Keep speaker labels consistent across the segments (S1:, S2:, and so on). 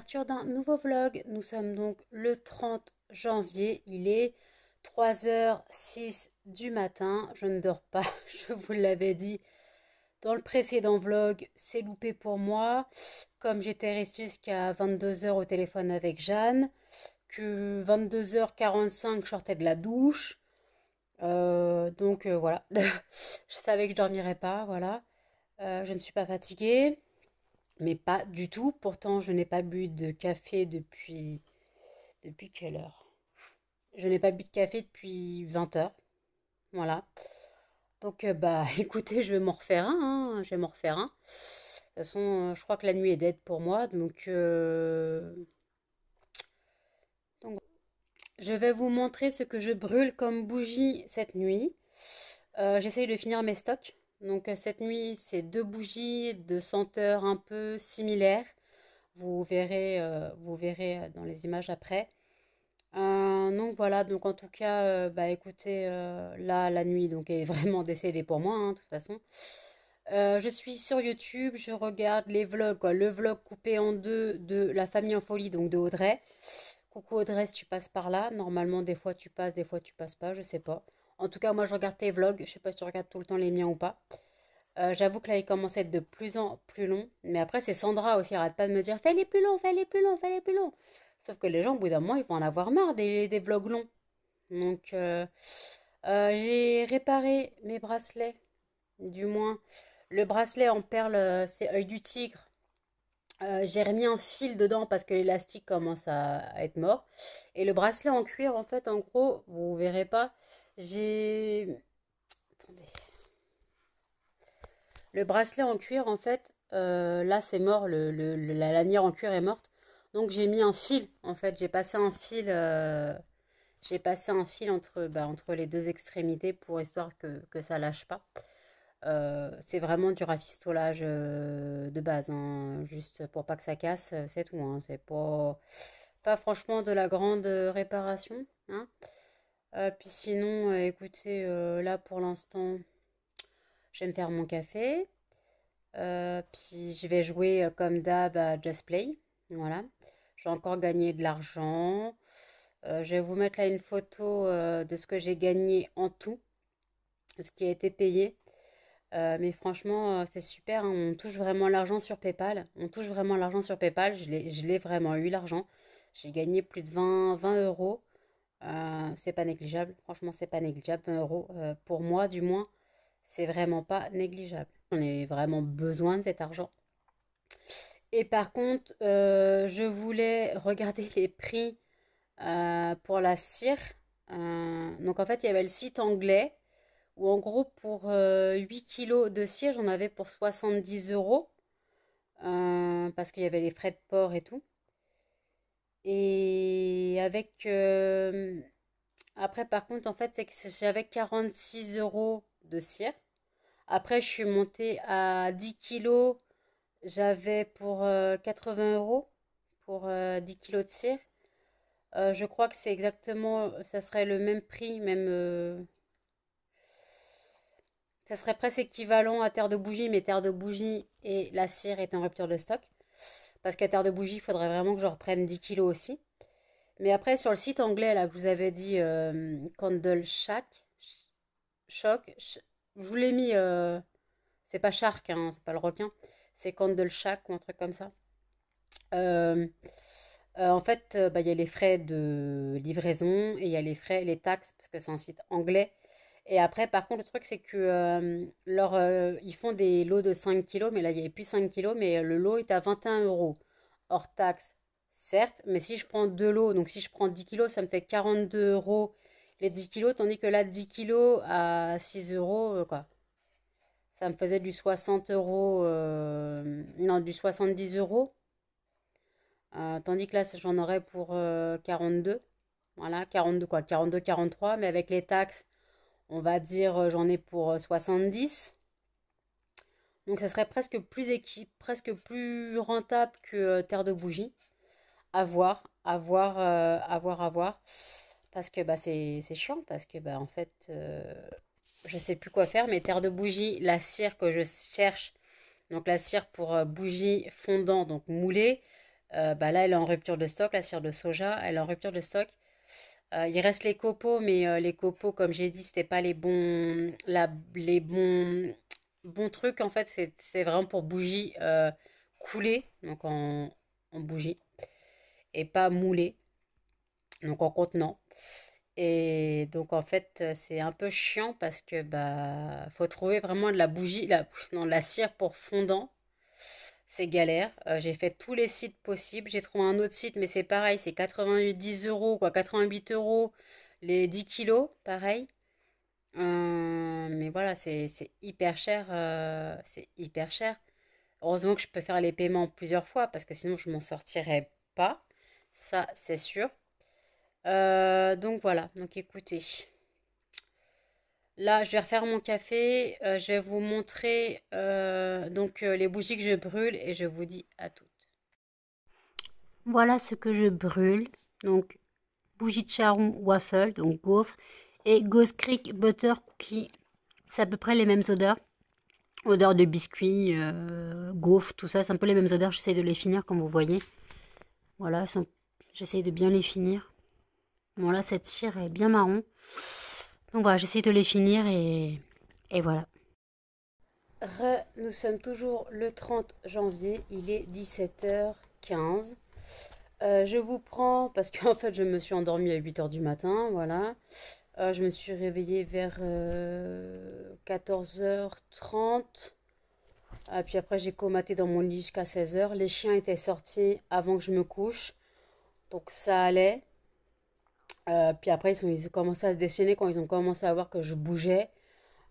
S1: l'ouverture d'un nouveau vlog. Nous sommes donc le 30 janvier, il est 3h06 du matin. Je ne dors pas, je vous l'avais dit dans le précédent vlog, c'est loupé pour moi. Comme j'étais restée jusqu'à 22h au téléphone avec Jeanne, que 22h45 je sortais de la douche. Voilà, je savais que je dormirais pas, voilà. Je ne suis pas fatiguée. Mais pas du tout. Pourtant, je n'ai pas bu de café depuis... Depuis quelle heure? Je n'ai pas bu de café depuis 20 heures. Voilà. Donc, écoutez, je vais m'en refaire un, hein. Je vais m'en refaire un. De toute façon, je crois que la nuit est dead pour moi. Donc, je vais vous montrer ce que je brûle comme bougie cette nuit. J'essaye de finir mes stocks. Donc, cette nuit, c'est deux bougies de senteurs un peu similaires. Vous verrez dans les images après. Donc voilà, donc en tout cas, écoutez, là, la nuit donc est vraiment décédée pour moi, hein, de toute façon. Je suis sur YouTube, je regarde les vlogs, quoi, le vlog coupé en deux de La Famille en Folie, donc de Audrey. Coucou Audrey, si tu passes par là. Normalement, des fois tu passes pas, je sais pas. En tout cas, moi je regarde tes vlogs, je sais pas si tu regardes tout le temps les miens ou pas. J'avoue que là, il commence à être de plus en plus long. Mais après, c'est Sandra aussi, elle arrête pas de me dire fais-les plus longs, fais-les plus longs, fais-les plus longs. Sauf que les gens, au bout d'un moment, ils vont en avoir marre des vlogs longs. Donc, j'ai réparé mes bracelets. Du moins, le bracelet en perle, c'est œil du tigre. J'ai remis un fil dedans parce que l'élastique commence à être mort. Et le bracelet en cuir, en fait, en gros, vous verrez pas. J'ai... Attendez. Le bracelet en cuir, en fait, là c'est mort, la lanière en cuir est morte. Donc j'ai mis un fil, en fait, j'ai passé un fil entre les deux extrémités pour histoire que ça lâche pas. C'est vraiment du rafistolage de base, hein, juste pour pas que ça casse, c'est tout, hein, c'est pas franchement de la grande réparation, hein. Puis sinon, écoutez, là pour l'instant, je vais me faire mon café. Puis je vais jouer comme d'hab à Just Play. Voilà. J'ai encore gagné de l'argent. Je vais vous mettre là une photo de ce que j'ai gagné en tout, de ce qui a été payé. Mais franchement, c'est super, hein. On touche vraiment l'argent sur PayPal. On touche vraiment l'argent sur PayPal. Je l'ai vraiment eu l'argent. J'ai gagné plus de 20 euros. C'est pas négligeable. Franchement, c'est pas négligeable. 20 euros. Pour moi, du moins, c'est vraiment pas négligeable. On a vraiment besoin de cet argent. Et par contre, je voulais regarder les prix pour la cire. Donc en fait, il y avait le site anglais où en gros pour 8 kilos de cire, j'en avais pour 70 euros parce qu'il y avait les frais de port et tout. Et après, par contre, en fait, c'est que j'avais 46 euros de cire. Après, je suis montée à 10 kilos. J'avais pour 80 euros pour 10 kilos de cire. Je crois que c'est exactement, ça serait le même prix, même, ça serait presque équivalent à Terre de Bougie, mais Terre de Bougie et la cire est en rupture de stock. Parce qu'à Terre de Bougie, il faudrait vraiment que je reprenne 10 kilos aussi. Mais après, sur le site anglais, là, que je vous avais dit, Candle Shock, je vous l'ai mis, c'est pas Shark, hein, c'est pas le requin, c'est Candle Shack ou un truc comme ça. Euh, en fait, il y a les frais de livraison et il y a les frais, les taxes, parce que c'est un site anglais. Et après, par contre, le truc, c'est que ils font des lots de 5 kilos, mais là, il n'y avait plus 5 kilos, mais le lot est à 21 euros. Hors taxe, certes, mais si je prends deux lots, donc si je prends 10 kilos, ça me fait 42 euros les 10 kilos, tandis que là, 10 kilos à 6 euros, quoi. Ça me faisait du 60 euros, non, du 70 euros. Tandis que là, j'en aurais pour 42. Voilà, 42 quoi, 42, 43. Mais avec les taxes, on va dire j'en ai pour 70. Donc ça serait presque plus rentable que Terre de Bougie. À voir, à voir, à voir, à voir. Parce que c'est chiant, parce que en fait, je sais plus quoi faire. Mais Terre de Bougie, la cire que je cherche, donc la cire pour bougie fondant, donc moulée. Bah là, elle est en rupture de stock, la cire de soja, elle est en rupture de stock. Il reste les copeaux, mais les copeaux, comme j'ai dit, c'était pas les bons trucs. En fait, c'est vraiment pour bougie coulée, donc en bougie, et pas moulée, donc en contenant. Et donc en fait, c'est un peu chiant parce que bah faut trouver vraiment de la bougie, non, de la cire pour fondant. C'est galère. J'ai fait tous les sites possibles. J'ai trouvé un autre site, mais c'est pareil, c'est 10 euros, quoi, 88 euros les 10 kilos, pareil. Mais voilà, c'est hyper cher. C'est hyper cher. Heureusement que je peux faire les paiements plusieurs fois parce que sinon je m'en sortirais pas. Ça, c'est sûr. Donc voilà. Donc écoutez. Là, je vais refaire mon café. Je vais vous montrer les bougies que je brûle et je vous dis à toutes. Voilà ce que je brûle. Donc, bougie de charron waffle, donc gaufre, et Ghost Creek butter cookie. C'est à peu près les mêmes odeurs. Odeur de biscuits, gaufre, tout ça, c'est un peu les mêmes odeurs. J'essaie de les finir comme vous voyez. Voilà, j'essaie de bien les finir. Bon là, cette cire est bien marron. Donc voilà, j'essaie de les finir et voilà. Nous sommes toujours le 30 janvier, il est 17h15. Je vous prends parce qu'en fait je me suis endormie à 8h du matin, voilà. Je me suis réveillée vers 14h30. Puis après j'ai comaté dans mon lit jusqu'à 16h. Les chiens étaient sortis avant que je me couche, donc ça allait. Puis après ils ont commencé à se déchaîner quand ils ont commencé à voir que je bougeais.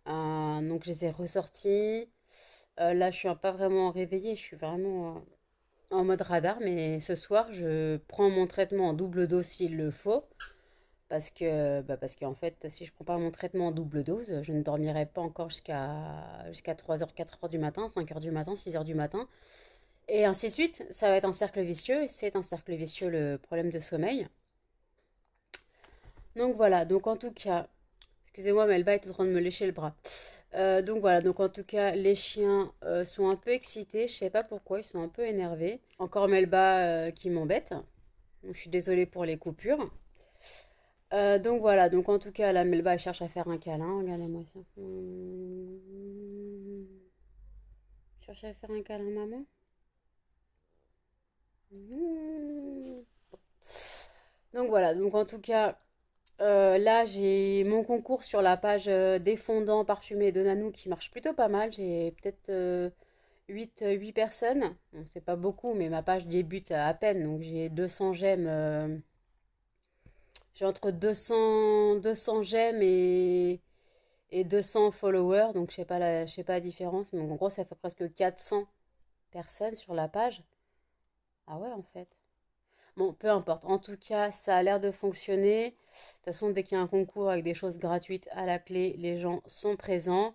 S1: Donc je les ai ressortis. Là je suis pas vraiment réveillée, je suis vraiment en mode radar, mais ce soir, je prends mon traitement en double dose s'il le faut. Parce qu'en fait, si je prends pas mon traitement en double dose, je ne dormirai pas encore jusqu'à 3h, 4h du matin, 5h du matin, 6h du matin. Et ainsi de suite. Ça va être un cercle vicieux. Et c'est un cercle vicieux le problème de sommeil. Donc voilà. Donc en tout cas, excusez-moi, Melba est en train de me lécher le bras. Donc voilà, donc en tout cas, les chiens sont un peu excités, je sais pas pourquoi, ils sont un peu énervés. Encore Melba qui m'embête. Donc je suis désolée pour les coupures. Donc voilà, donc en tout cas, la Melba elle cherche à faire un câlin. Regardez-moi ça. Cherche à faire un câlin, maman. Donc voilà, donc en tout cas, là j'ai mon concours sur la page des fondants parfumés de Nanou qui marche plutôt pas mal. J'ai peut-être 8 personnes. Bon, c'est pas beaucoup, mais ma page débute à peine, donc j'ai 200 j'aime. J'ai entre 200 j'aime et 200 followers, donc je sais pas la différence, mais en gros ça fait presque 400 personnes sur la page. Ah ouais, en fait. Bon, peu importe. En tout cas, ça a l'air de fonctionner. De toute façon, dès qu'il y a un concours avec des choses gratuites à la clé, les gens sont présents.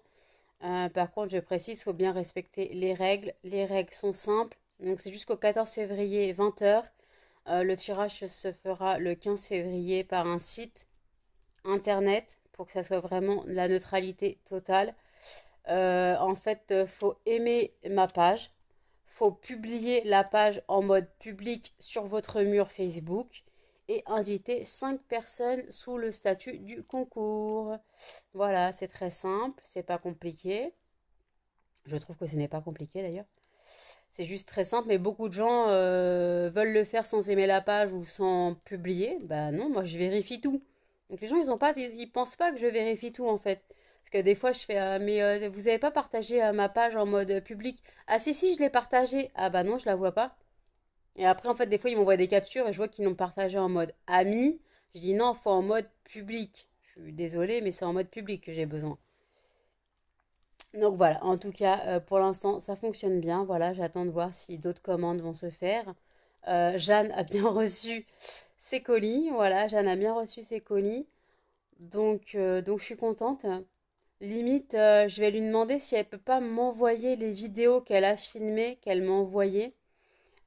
S1: Par contre, je précise, il faut bien respecter les règles. Les règles sont simples. Donc, c'est jusqu'au 14 février, 20h. Le tirage se fera le 15 février par un site internet pour que ça soit vraiment la neutralité totale. En fait, faut aimer ma page, faut publier la page en mode public sur votre mur Facebook et inviter 5 personnes sous le statut du concours. Voilà, c'est très simple, c'est pas compliqué. Je trouve que ce n'est pas compliqué d'ailleurs. C'est juste très simple, mais beaucoup de gens veulent le faire sans aimer la page ou sans publier. Bah non, moi je vérifie tout. Donc les gens, ils pensent pas que je vérifie tout en fait. Parce que des fois je fais, mais vous avez pas partagé ma page en mode public. Ah si si, je l'ai partagée. Ah bah non, je la vois pas. Et après en fait des fois ils m'envoient des captures et je vois qu'ils l'ont partagé en mode ami. Je dis non, faut en mode public. Je suis désolée, mais c'est en mode public que j'ai besoin. Donc voilà, en tout cas, pour l'instant, ça fonctionne bien. Voilà, j'attends de voir si d'autres commandes vont se faire. Jeanne a bien reçu ses colis. Voilà, Jeanne a bien reçu ses colis. Donc je suis contente. Limite, je vais lui demander si elle peut pas m'envoyer les vidéos qu'elle a filmées, qu'elle m'a envoyées.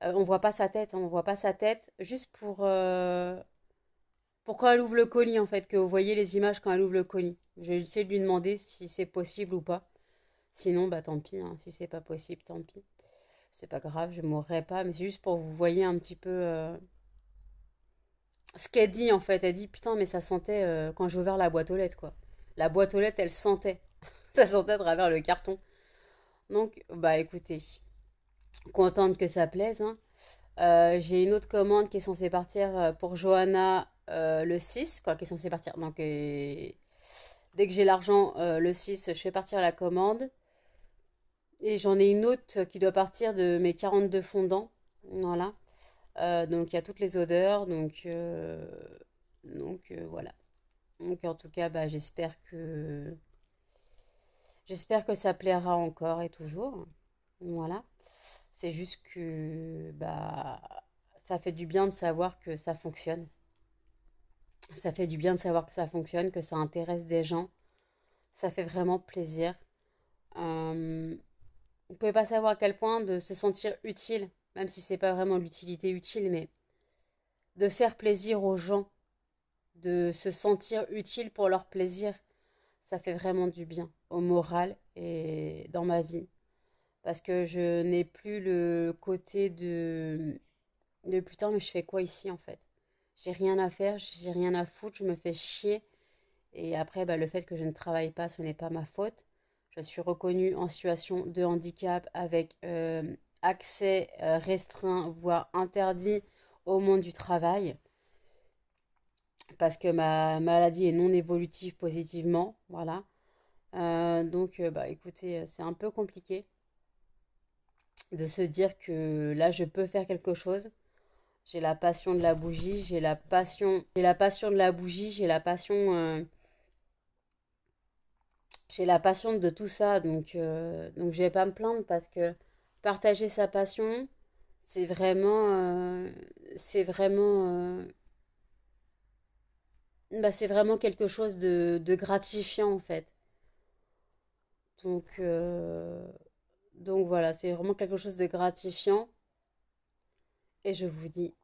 S1: On voit pas sa tête, hein, on voit pas sa tête. Juste pour quand elle ouvre le colis, en fait, que vous voyez les images quand elle ouvre le colis. Je vais essayer de lui demander si c'est possible ou pas. Sinon, bah tant pis, hein, si c'est pas possible, tant pis. C'est pas grave, je mourrai pas, mais c'est juste pour que vous voyez un petit peu ce qu'elle dit en fait. Elle dit putain, mais ça sentait quand j'ai ouvert la boîte aux lettres quoi. La boîte aux lettres, elle sentait. Ça sentait à travers le carton. Donc, bah écoutez, contente que ça plaise, hein. J'ai une autre commande qui est censée partir pour Johanna le 6, quoi, qui est censée partir. Donc, dès que j'ai l'argent le 6, je fais partir la commande. Et j'en ai une autre qui doit partir de mes 42 fondants. Voilà. Donc, il y a toutes les odeurs. Donc voilà. Donc, en tout cas, bah, j'espère que ça plaira encore et toujours. Voilà. C'est juste que bah, ça fait du bien de savoir que ça fonctionne. Ça fait du bien de savoir que ça fonctionne, que ça intéresse des gens. Ça fait vraiment plaisir. Vous pouvez pas savoir à quel point de se sentir utile, même si c'est pas vraiment l'utilité utile, mais de faire plaisir aux gens, de se sentir utile pour leur plaisir, ça fait vraiment du bien au moral et dans ma vie. Parce que je n'ai plus le côté de putain, mais je fais quoi ici en fait? J'ai rien à faire, j'ai rien à foutre, je me fais chier. Et après, bah, le fait que je ne travaille pas, ce n'est pas ma faute. Je suis reconnue en situation de handicap avec accès restreint, voire interdit au monde du travail, parce que ma maladie est non évolutive positivement. Voilà. Donc, bah, écoutez, c'est un peu compliqué de se dire que là, je peux faire quelque chose. J'ai la passion de la bougie, j'ai la passion de la bougie, j'ai la passion de tout ça, donc je vais pas me plaindre parce que partager sa passion, c'est vraiment quelque chose de gratifiant en fait. Donc, euh, donc voilà, c'est vraiment quelque chose de gratifiant et je vous dis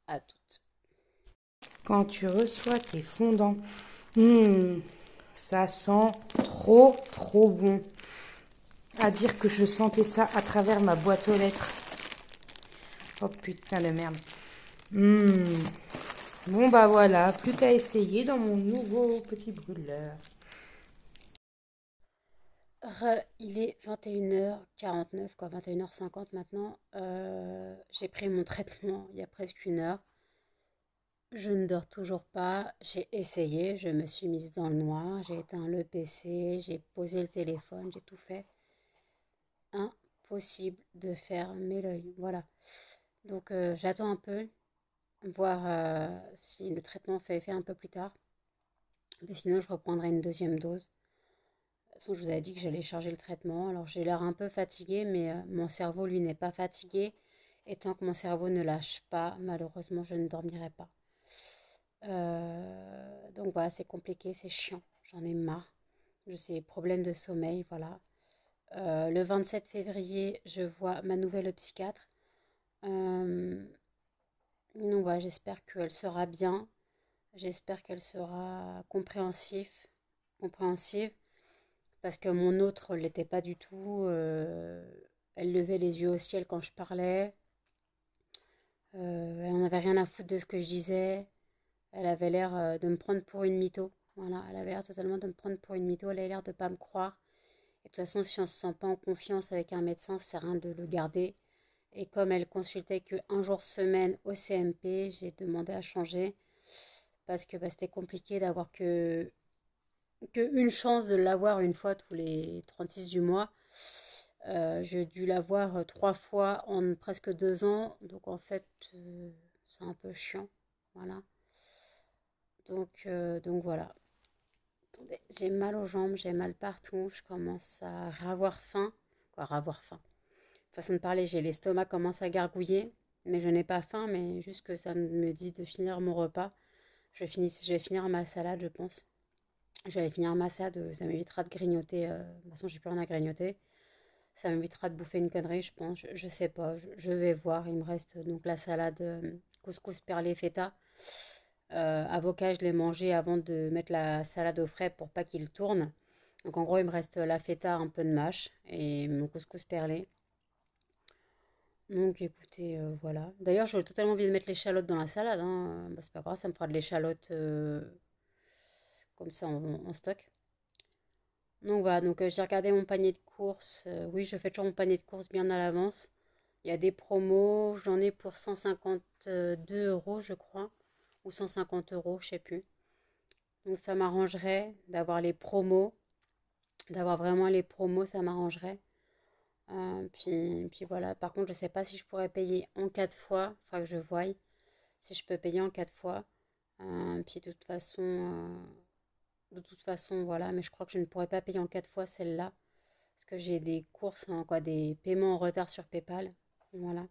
S1: à toutes.
S2: Quand tu reçois tes fondants, hmm, ça sent trop, trop bon. À dire que je sentais ça à travers ma boîte aux lettres. Oh putain de merde. Hmm. Bon bah voilà, plus qu'à essayer dans mon nouveau petit brûleur.
S1: Il est 21h49, quoi, 21h50 maintenant. J'ai pris mon traitement il y a presque une heure. Je ne dors toujours pas. J'ai essayé, je me suis mise dans le noir, j'ai éteint le PC, j'ai posé le téléphone, j'ai tout fait. Impossible de fermer l'œil. Voilà. Donc j'attends un peu, voir si le traitement fait effet un peu plus tard. Mais sinon, je reprendrai une deuxième dose. De toute façon, je vous avais dit que j'allais charger le traitement. Alors j'ai l'air un peu fatiguée, mais mon cerveau, lui, n'est pas fatigué. Et tant que mon cerveau ne lâche pas, malheureusement, je ne dormirai pas. Donc voilà, c'est compliqué, c'est chiant. J'en ai marre. Je sais, problème de sommeil, voilà. Le 27 février, je vois ma nouvelle psychiatre. Euh, donc voilà, j'espère qu'elle sera bien. J'espère qu'elle sera compréhensive, parce que mon autre l'était pas du tout. Elle levait les yeux au ciel quand je parlais. Elle en avait rien à foutre de ce que je disais. Elle avait l'air de me prendre pour une mytho. Voilà, elle avait l'air totalement de me prendre pour une mytho. Elle avait l'air de pas me croire. Et de toute façon, si on se sent pas en confiance avec un médecin, ça sert à rien de le garder. Et comme elle consultait que un jour semaine au CMP, j'ai demandé à changer parce que bah, c'était compliqué d'avoir que une chance de l'avoir une fois tous les 36 du mois. J'ai dû l'avoir trois fois en presque 2 ans. Donc en fait, c'est un peu chiant. Voilà. Donc voilà. Attendez, j'ai mal aux jambes, j'ai mal partout. Je commence à avoir faim. Quoi, avoir faim. Façon de parler, j'ai l'estomac commence à gargouiller. Mais je n'ai pas faim, mais juste que ça me dit de finir mon repas. Je vais finir ma salade, je pense. Je vais aller finir ma salade, ça m'évitera de grignoter. De toute façon, j'ai plus rien à grignoter. Ça m'évitera de bouffer une connerie, je pense. Je sais pas, je vais voir. Il me reste donc la salade couscous perlé feta. Avocat, je l'ai mangé avant de mettre la salade au frais pour pas qu'il tourne. Donc en gros, il me reste la feta, un peu de mâche et mon couscous perlé. Donc écoutez, voilà. D'ailleurs, j'aurais totalement oublié de mettre l'échalote dans la salade, hein. Bah, c'est pas grave, ça me fera de l'échalote comme ça en stock. Donc voilà, donc j'ai regardé mon panier de courses. Oui, je fais toujours mon panier de courses bien à l'avance. Il y a des promos, j'en ai pour 152 euros, je crois, ou 150 euros, je sais plus. Donc ça m'arrangerait d'avoir les promos, d'avoir vraiment les promos, ça m'arrangerait. Puis voilà, par contre, je sais pas si je pourrais payer en 4 fois, il faudra que je voie si je peux payer en 4 fois. Puis de toute façon, voilà, mais je crois que je ne pourrais pas payer en 4 fois celle-là, parce que j'ai des courses, quoi, des paiements en retard sur PayPal. Voilà.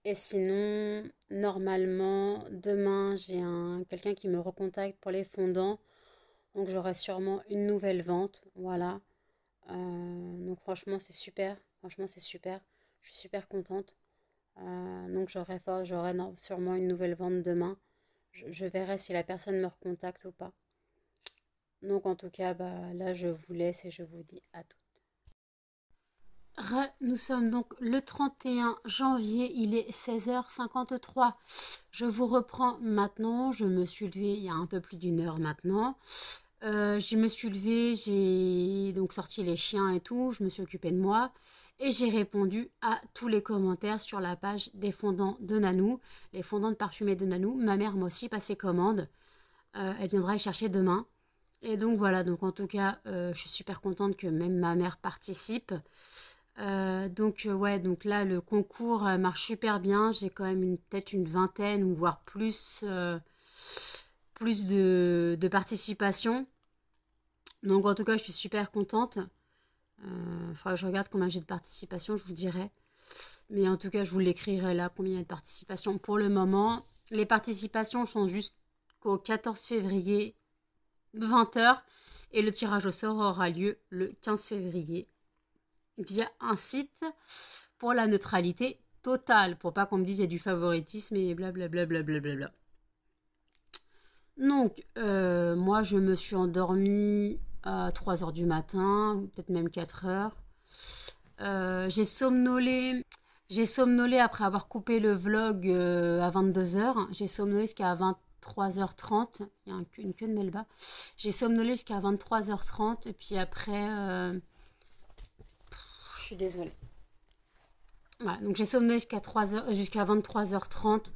S1: Et sinon, normalement, demain, j'ai quelqu'un qui me recontacte pour les fondants. Donc j'aurai sûrement une nouvelle vente. Voilà. Donc franchement, c'est super. Franchement, c'est super. Je suis super contente. Donc j'aurai sûrement une nouvelle vente demain. Je verrai si la personne me recontacte ou pas. Donc en tout cas, bah, là, je vous laisse et je vous dis à tout. Nous sommes donc le 31 janvier, il est 16h53. Je vous reprends maintenant. Je me suis levée il y a un peu plus d'une heure maintenant. Je me suis levée, j'ai donc sorti les chiens et tout, je me suis occupée de moi et j'ai répondu à tous les commentaires sur la page des fondants de Nanou, les fondants de parfumés de Nanou. Ma mère m'a aussi passé commande. Elle viendra les chercher demain. Et donc voilà, donc en tout cas, je suis super contente que même ma mère participe. Ouais, donc là le concours marche super bien. J'ai quand même peut-être une vingtaine ou voire plus de participation. Donc en tout cas, je suis super contente. Faudra que je regarde combien j'ai de participation, je vous dirai. Mais en tout cas, je vous l'écrirai là, combien il y a de participation. Pour le moment, les participations sont jusqu'au 14 février, 20h. Et le tirage au sort aura lieu le 15 février via un site pour la neutralité totale. Pour pas qu'on me dise qu'il y a du favoritisme et blablabla. Bla. Donc, moi, je me suis endormie à 3 heures du matin, peut-être même 4 heures. J'ai somnolé. J'ai somnolé après avoir coupé le vlog à 22 heures. J'ai somnolé jusqu'à 23h30. Il y a une queue de Melba. J'ai somnolé jusqu'à 23h30. Et puis après, je suis désolée. Voilà, donc j'ai somnolé jusqu'à 23h30.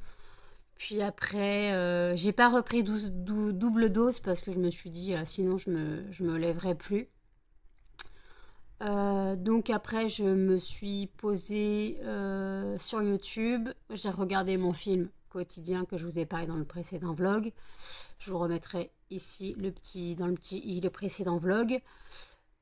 S1: Puis après, j'ai pas repris double dose parce que je me suis dit sinon je me lèverais plus. Donc après, je me suis posée sur YouTube. J'ai regardé mon film quotidien que je vous ai parlé dans le précédent vlog. Je vous remettrai ici le précédent vlog.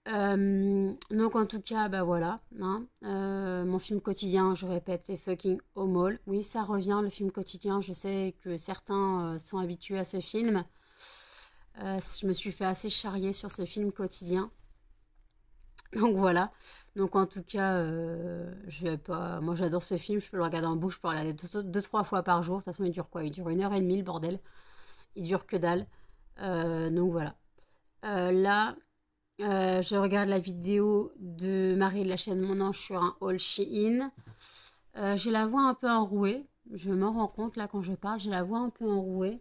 S1: Donc en tout cas, bah voilà. Hein. Mon film quotidien, je répète, c'est Fucking Home All. Oui, ça revient, le film quotidien. Je sais que certains sont habitués à ce film. Je me suis fait assez charrier sur ce film quotidien. Donc voilà. Donc en tout cas, je vais pas. Moi j'adore ce film, je peux le regarder en bouche, je peux le regarder deux, trois fois par jour. De toute façon, il dure quoi? Il dure 1h30, le bordel. Il dure que dalle. Donc voilà. Là, je regarde la vidéo de Marie de la chaîne Mon Ange sur un haul Shein. J'ai la voix un peu enrouée. Je m'en rends compte là quand je parle, j'ai la voix un peu enrouée.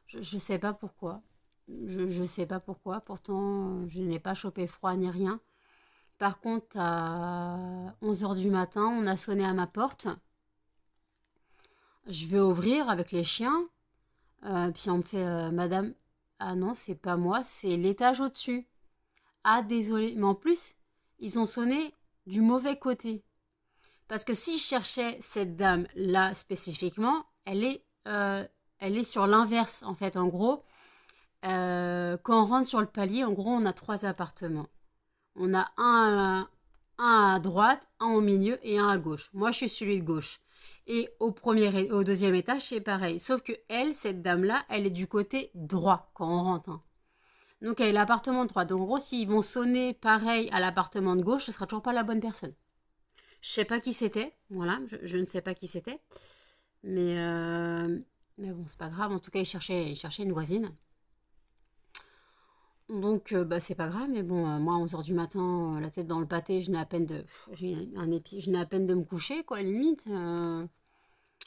S1: Je sais pas pourquoi. Je sais pas pourquoi. Pourtant, je n'ai pas chopé froid ni rien. Par contre, à 11 heures du matin, on a sonné à ma porte. Je vais ouvrir avec les chiens. Puis on me fait Madame. Ah non, c'est pas moi, c'est l'étage au-dessus. Ah, désolé. Mais en plus, ils ont sonné du mauvais côté. Parce que si je cherchais cette dame-là spécifiquement, elle est sur l'inverse. En fait, en gros, quand on rentre sur le palier, en gros, on a 3 appartements. On a un à droite, un au milieu et un à gauche. Moi, je suis celui de gauche. Et au deuxième étage, c'est pareil. Sauf que elle, cette dame-là, elle est du côté droit quand on rentre. Hein. Donc, elle est l'appartement droit. Donc, en gros, s'ils vont sonner pareil à l'appartement de gauche, ce sera toujours pas la bonne personne. Je sais pas qui c'était. Voilà, je ne sais pas qui c'était. Mais bon, c'est pas grave. En tout cas, il cherchait une voisine. Donc c'est pas grave, mais bon, moi à 11 heures du matin, la tête dans le pâté, je n'ai à peine de me coucher, quoi, limite.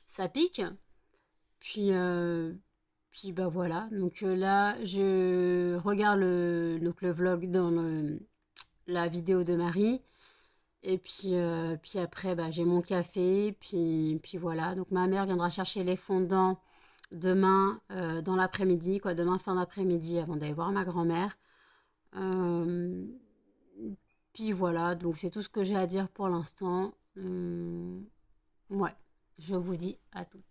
S1: Ça pique. Puis, puis bah voilà. Donc là, je regarde le vlog dans la vidéo de Marie. Et puis après, bah, j'ai mon café. Puis voilà. Donc ma mère viendra chercher les fondants demain dans l'après-midi, quoi. Demain fin d'après-midi avant d'aller voir ma grand-mère. Euh, Puis voilà. Donc c'est tout ce que j'ai à dire pour l'instant. Ouais. Je vous dis à toutes.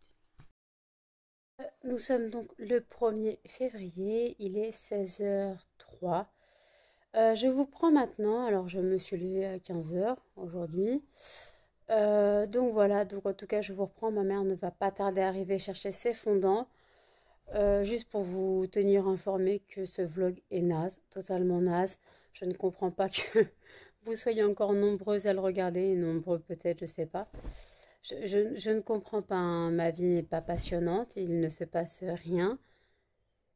S1: Nous sommes donc le 1er février, il est 16h03. Je vous prends maintenant, alors je me suis levée à 15h aujourd'hui. Donc voilà, donc en tout cas je vous reprends, ma mère ne va pas tarder à arriver chercher ses fondants. Juste pour vous tenir informé que ce vlog est naze, totalement naze. Je ne comprends pas que vous soyez encore nombreuses à le regarder, nombreux peut-être, je sais pas. Je ne comprends pas, hein. Ma vie n'est pas passionnante, il ne se passe rien,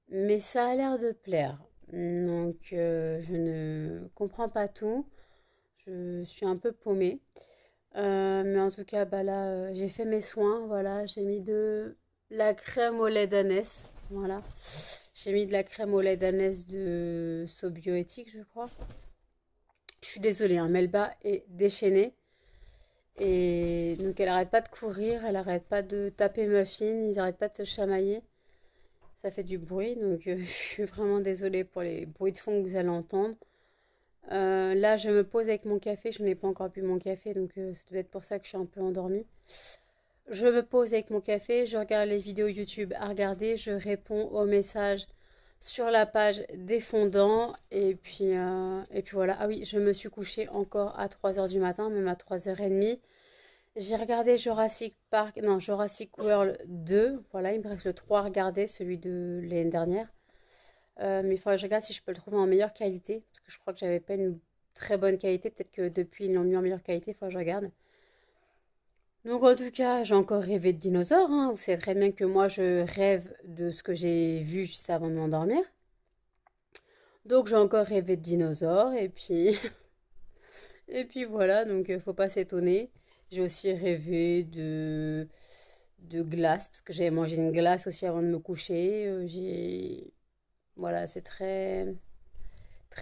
S1: mais ça a l'air de plaire. Donc je ne comprends pas tout, je suis un peu paumée. Mais en tout cas, bah là, j'ai fait mes soins, voilà, j'ai mis de la crème au lait d'ânesse, voilà. J'ai mis de la crème au lait d'ânesse de Sobioéthique, je crois. Je suis désolée, hein, Melba est déchaînée. Et donc elle arrête pas de courir, elle arrête pas de taper Muffin, ils arrêtent pas de se chamailler. Ça fait du bruit, donc je suis vraiment désolée pour les bruits de fond que vous allez entendre. Là, je me pose avec mon café, je n'ai pas encore bu mon café, donc ça doit être pour ça que je suis un peu endormie. Je me pose avec mon café, je regarde les vidéos YouTube à regarder, je réponds aux messages sur la page des fondants, et puis voilà. Ah oui, je me suis couchée encore à 3 heures du matin, même à 3h30. J'ai regardé Jurassic Park, non, Jurassic World 2. Voilà, il me reste le 3 à regarder, celui de l'année dernière. Mais il faudrait que je regarde si je peux le trouver en meilleure qualité, parce que je crois que j'avais pas une très bonne qualité. Peut-être que depuis ils l'ont mis en meilleure qualité, il faut que je regarde. Donc en tout cas, j'ai encore rêvé de dinosaures, hein. Vous savez très bien que moi je rêve de ce que j'ai vu juste avant de m'endormir. Donc j'ai encore rêvé de dinosaures, et puis et puis voilà, donc faut pas s'étonner. J'ai aussi rêvé de glace, parce que j'avais mangé une glace aussi avant de me coucher. Voilà, c'est très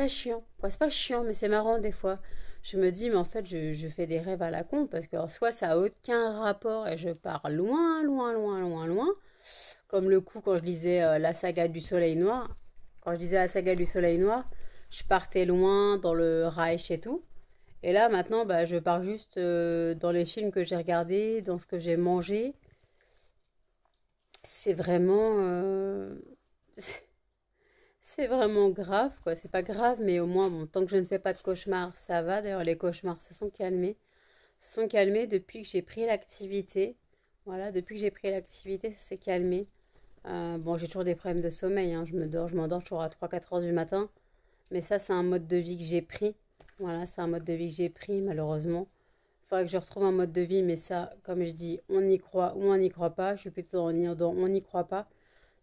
S1: chiant. Quoi, c'est pas chiant, mais c'est marrant des fois. Je me dis, mais en fait, je fais des rêves à la con, parce que en soi, ça a aucun rapport, et je pars loin, loin, loin, loin, loin. Comme le coup quand je lisais la saga du Soleil Noir. Quand je lisais la saga du Soleil Noir, je partais loin dans le Reich et tout. Et là, maintenant, bah, je pars juste dans les films que j'ai regardés, dans ce que j'ai mangé. C'est vraiment, c'est vraiment grave, quoi. C'est pas grave, mais au moins, bon, tant que je ne fais pas de cauchemars, ça va. D'ailleurs, les cauchemars se sont calmés. Se sont calmés depuis que j'ai pris l'activité. Voilà, depuis que j'ai pris l'activité, ça s'est calmé. Bon, j'ai toujours des problèmes de sommeil, hein. Je m'endors toujours à 3 4 heures du matin. Mais ça, c'est un mode de vie que j'ai pris. Voilà, c'est un mode de vie que j'ai pris, malheureusement. Il faudrait que je retrouve un mode de vie, mais ça, comme je dis, on y croit ou on n'y croit pas. Je suis plutôt dans on n'y croit pas.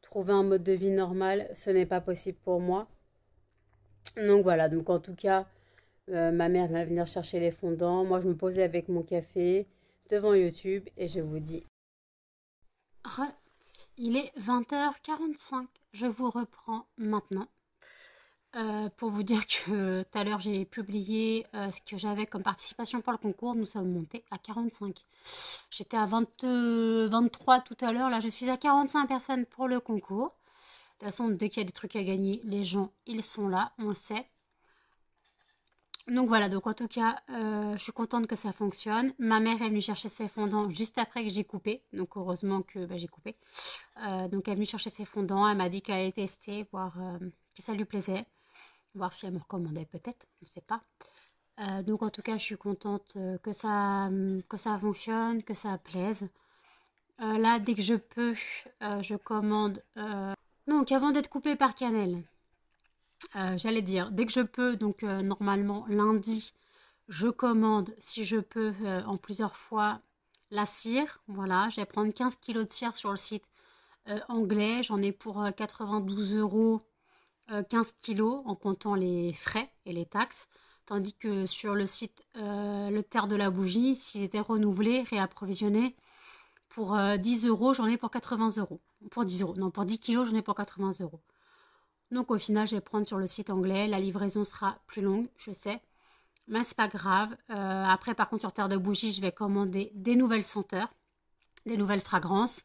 S1: Trouver un mode de vie normal, ce n'est pas possible pour moi. Donc voilà, donc en tout cas, ma mère va venir chercher les fondants. Moi, je me posais avec mon café devant YouTube et je vous dis, il est 20h45. Je vous reprends maintenant. Pour vous dire que tout à l'heure j'ai publié ce que j'avais comme participation pour le concours. Nous sommes montés à 45. J'étais à 23 tout à l'heure. Là, je suis à 45 personnes pour le concours. De toute façon, dès qu'il y a des trucs à gagner, les gens, ils sont là, on le sait. Donc voilà, donc en tout cas, je suis contente que ça fonctionne. Ma mère est venue chercher ses fondants juste après que j'ai coupé. Donc heureusement que j'ai coupé. Donc elle est venue chercher ses fondants. Elle m'a dit qu'elle allait tester, voir si ça lui plaisait. Voir si elle me recommandait peut-être, on ne sait pas. Donc en tout cas, je suis contente que ça fonctionne, que ça plaise. Là, dès que je peux, je commande. Donc avant d'être coupée par Cannelle, j'allais dire, dès que je peux, donc normalement lundi, je commande, si je peux, en plusieurs fois, la cire. Voilà, je vais prendre 15 kilos de cire sur le site anglais. J'en ai pour 92 euros 15 kilos en comptant les frais et les taxes. Tandis que sur le site Le Terre de la Bougie, s'ils étaient renouvelés, réapprovisionnés, pour 10 euros, j'en ai pour 80 euros. Pour 10 euros, non, pour 10 kilos, j'en ai pour 80 euros. Donc au final, je vais prendre sur le site anglais. La livraison sera plus longue, je sais. Mais c'est pas grave. Après, par contre, sur Terre de Bougie, je vais commander des nouvelles senteurs, des nouvelles fragrances.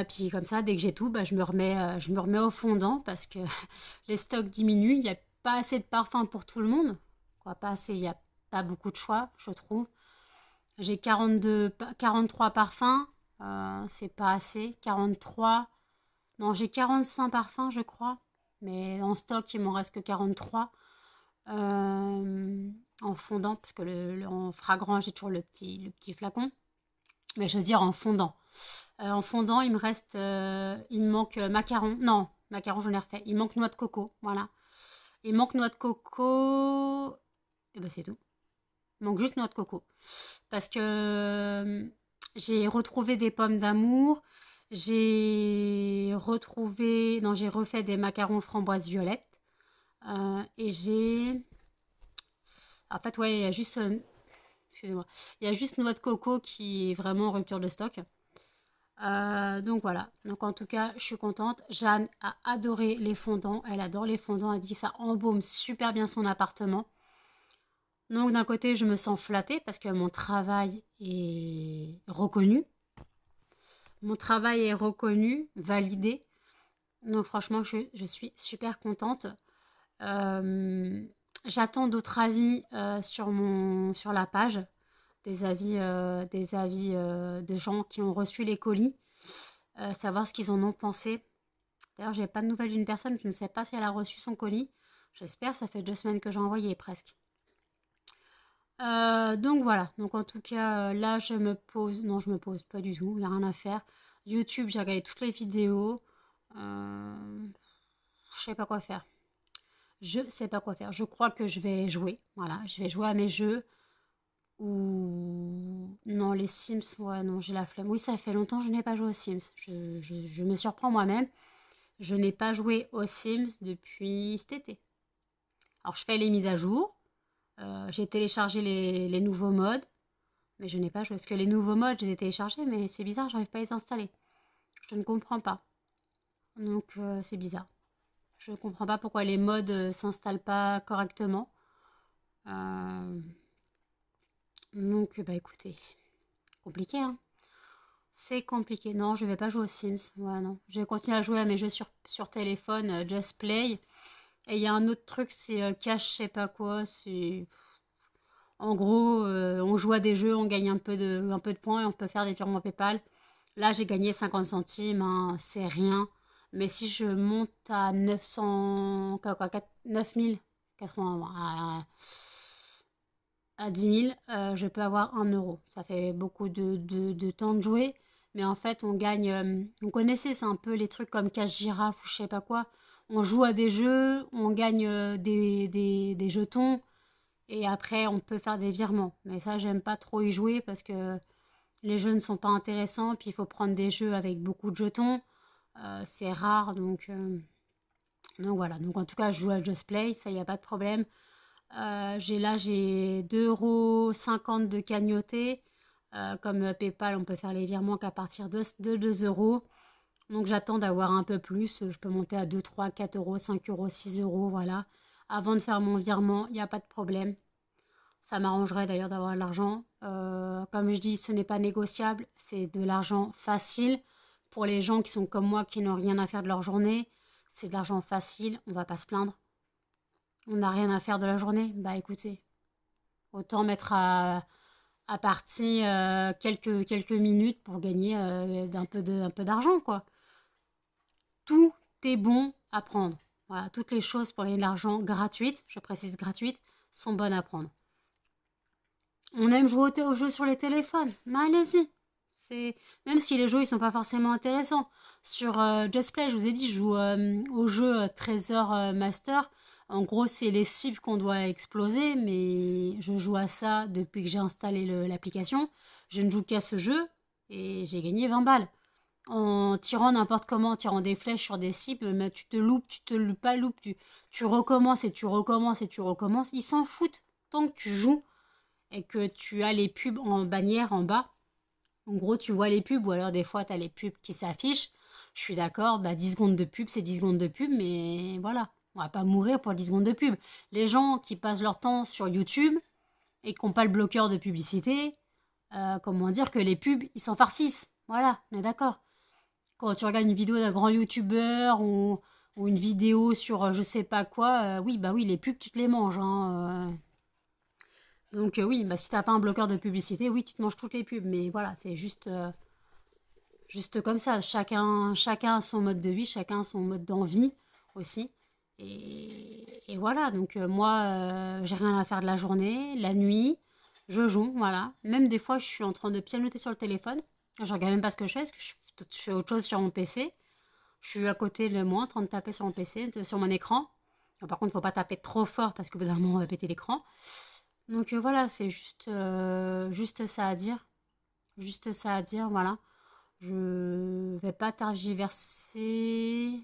S1: Puis comme ça, dès que j'ai tout, bah, je me remets au fondant parce que les stocks diminuent. Il n'y a pas assez de parfums pour tout le monde. Quoi, pas assez, il n'y a pas beaucoup de choix, je trouve. J'ai 43 parfums. C'est pas assez. 43. Non, j'ai 45 parfums, je crois. Mais en stock, il m'en reste que 43. En fondant, parce que en fragrant, j'ai toujours le petit flacon. Mais je veux dire en fondant. En fondant, il me manque macaron. Non, macaron, j'en ai refait. Il manque noix de coco, voilà. Il manque noix de coco. Et ben c'est tout. Il manque juste noix de coco. Parce que j'ai retrouvé des pommes d'amour. J'ai refait des macarons framboise violette. Et j'ai... En fait, ouais, il y a juste... excusez-moi. Il y a juste noix de coco qui est vraiment en rupture de stock. Donc voilà. Donc en tout cas, je suis contente. Jeanne a adoré les fondants. Elle adore les fondants. Elle dit que ça embaume super bien son appartement. Donc d'un côté, je me sens flattée parce que mon travail est reconnu. Mon travail est reconnu, validé. Donc franchement, je suis super contente. J'attends d'autres avis sur la page, des avis de gens qui ont reçu les colis, savoir ce qu'ils en ont pensé. D'ailleurs, j'ai pas de nouvelles d'une personne, je ne sais pas si elle a reçu son colis. J'espère, ça fait 2 semaines que j'ai envoyé presque. Donc voilà, donc en tout cas, là je me pose, non je me pose pas du tout, il n'y a rien à faire. YouTube, j'ai regardé toutes les vidéos, je sais pas quoi faire. Je sais pas quoi faire. Je crois que je vais jouer. Voilà, je vais jouer à mes jeux. Ou non, les Sims, ouais, non, j'ai la flemme. Oui, ça fait longtemps que je n'ai pas joué aux Sims. Je me surprends moi-même. Je n'ai pas joué aux Sims depuis cet été. Alors, je fais les mises à jour. J'ai téléchargé les nouveaux modes. Mais je n'ai pas joué. Parce que les nouveaux modes, je les ai téléchargés, mais c'est bizarre, j'arrive pas à les installer. Je ne comprends pas. Donc, c'est bizarre. Je ne comprends pas pourquoi les modes s'installent pas correctement. Euh, Donc, bah écoutez, compliqué, hein. C'est compliqué. Non, je vais pas jouer aux Sims. Ouais, non. Je vais continuer à jouer à mes jeux sur téléphone, Just Play. Et il y a un autre truc, c'est Cash, je sais pas quoi. C'est... En gros, on joue à des jeux, on gagne un peu de points et on peut faire des virements PayPal. Là, j'ai gagné 50 centimes, hein, c'est rien. Mais si je monte à 900, quoi, 9080, à 10 000, je peux avoir 1 euro. Ça fait beaucoup de temps de jouer. Mais en fait, on gagne. Vous connaissez, c'est un peu les trucs comme Cache Girafe ou je sais pas quoi. On joue à des jeux, on gagne des jetons. Et après, on peut faire des virements. Mais ça, j'aime pas trop y jouer parce que les jeux ne sont pas intéressants. Puis il faut prendre des jeux avec beaucoup de jetons. C'est rare. Donc voilà. Donc en tout cas, je joue à Just Play. Ça, il n'y a pas de problème. J'ai 2,50 € de cagnoté. Comme PayPal, on peut faire les virements qu'à partir de 2 euros. Donc j'attends d'avoir un peu plus. Je peux monter à 2, 3, 4 euros, 5 euros, 6 euros. Voilà. Avant de faire mon virement, il n'y a pas de problème. Ça m'arrangerait d'ailleurs d'avoir de l'argent. Comme je dis, ce n'est pas négociable. C'est de l'argent facile. Pour les gens qui sont comme moi, qui n'ont rien à faire de leur journée, c'est de l'argent facile. On va pas se plaindre. On n'a rien à faire de la journée. Bah écoutez, autant mettre à partie quelques minutes pour gagner un peu d'argent, quoi. Tout est bon à prendre. Voilà, toutes les choses pour gagner de l'argent gratuites, je précise gratuites, sont bonnes à prendre. On aime jouer aux jeux sur les téléphones, mais allez-y. Même si les jeux ils sont pas forcément intéressants. Sur Just Play, je vous ai dit, je joue au jeu Trésor Master. En gros, c'est les cibles qu'on doit exploser, mais je joue à ça depuis que j'ai installé l'application. Je ne joue qu'à ce jeu et j'ai gagné 20 balles. en tirant n'importe comment, en tirant des flèches sur des cibles, mais tu te loupes, tu te pas loupes, tu recommences et tu recommences et tu recommences. Ils s'en foutent tant que tu joues et que tu as les pubs en bannière en bas. En gros, tu vois les pubs ou alors des fois, tu as les pubs qui s'affichent. Je suis d'accord, bah 10 secondes de pub, c'est 10 secondes de pub, mais voilà, on va pas mourir pour 10 secondes de pub. Les gens qui passent leur temps sur YouTube et qui n'ont pas le bloqueur de publicité, comment dire que les pubs, ils s'en farcissent. Voilà, on est d'accord. Quand tu regardes une vidéo d'un grand youtubeur ou une vidéo sur je sais pas quoi, oui, bah oui, les pubs, tu te les manges. Hein. Donc oui, bah, si t'as pas un bloqueur de publicité, oui, tu te manges toutes les pubs. Mais voilà, c'est juste comme ça. Chacun a son mode de vie, chacun a son mode d'envie aussi. Et voilà, donc moi, j'ai rien à faire de la journée, la nuit, je joue, voilà. Même des fois, je suis en train de pianoter sur le téléphone. Je regarde même pas ce que je fais, parce que je fais autre chose sur mon PC. Je suis à côté de moi en train de taper sur mon PC, sur mon écran. Par contre, il ne faut pas taper trop fort parce que bout d'un moment, on va péter l'écran. Donc voilà, c'est juste ça à dire. Juste ça à dire, voilà. Je vais pas tergiverser.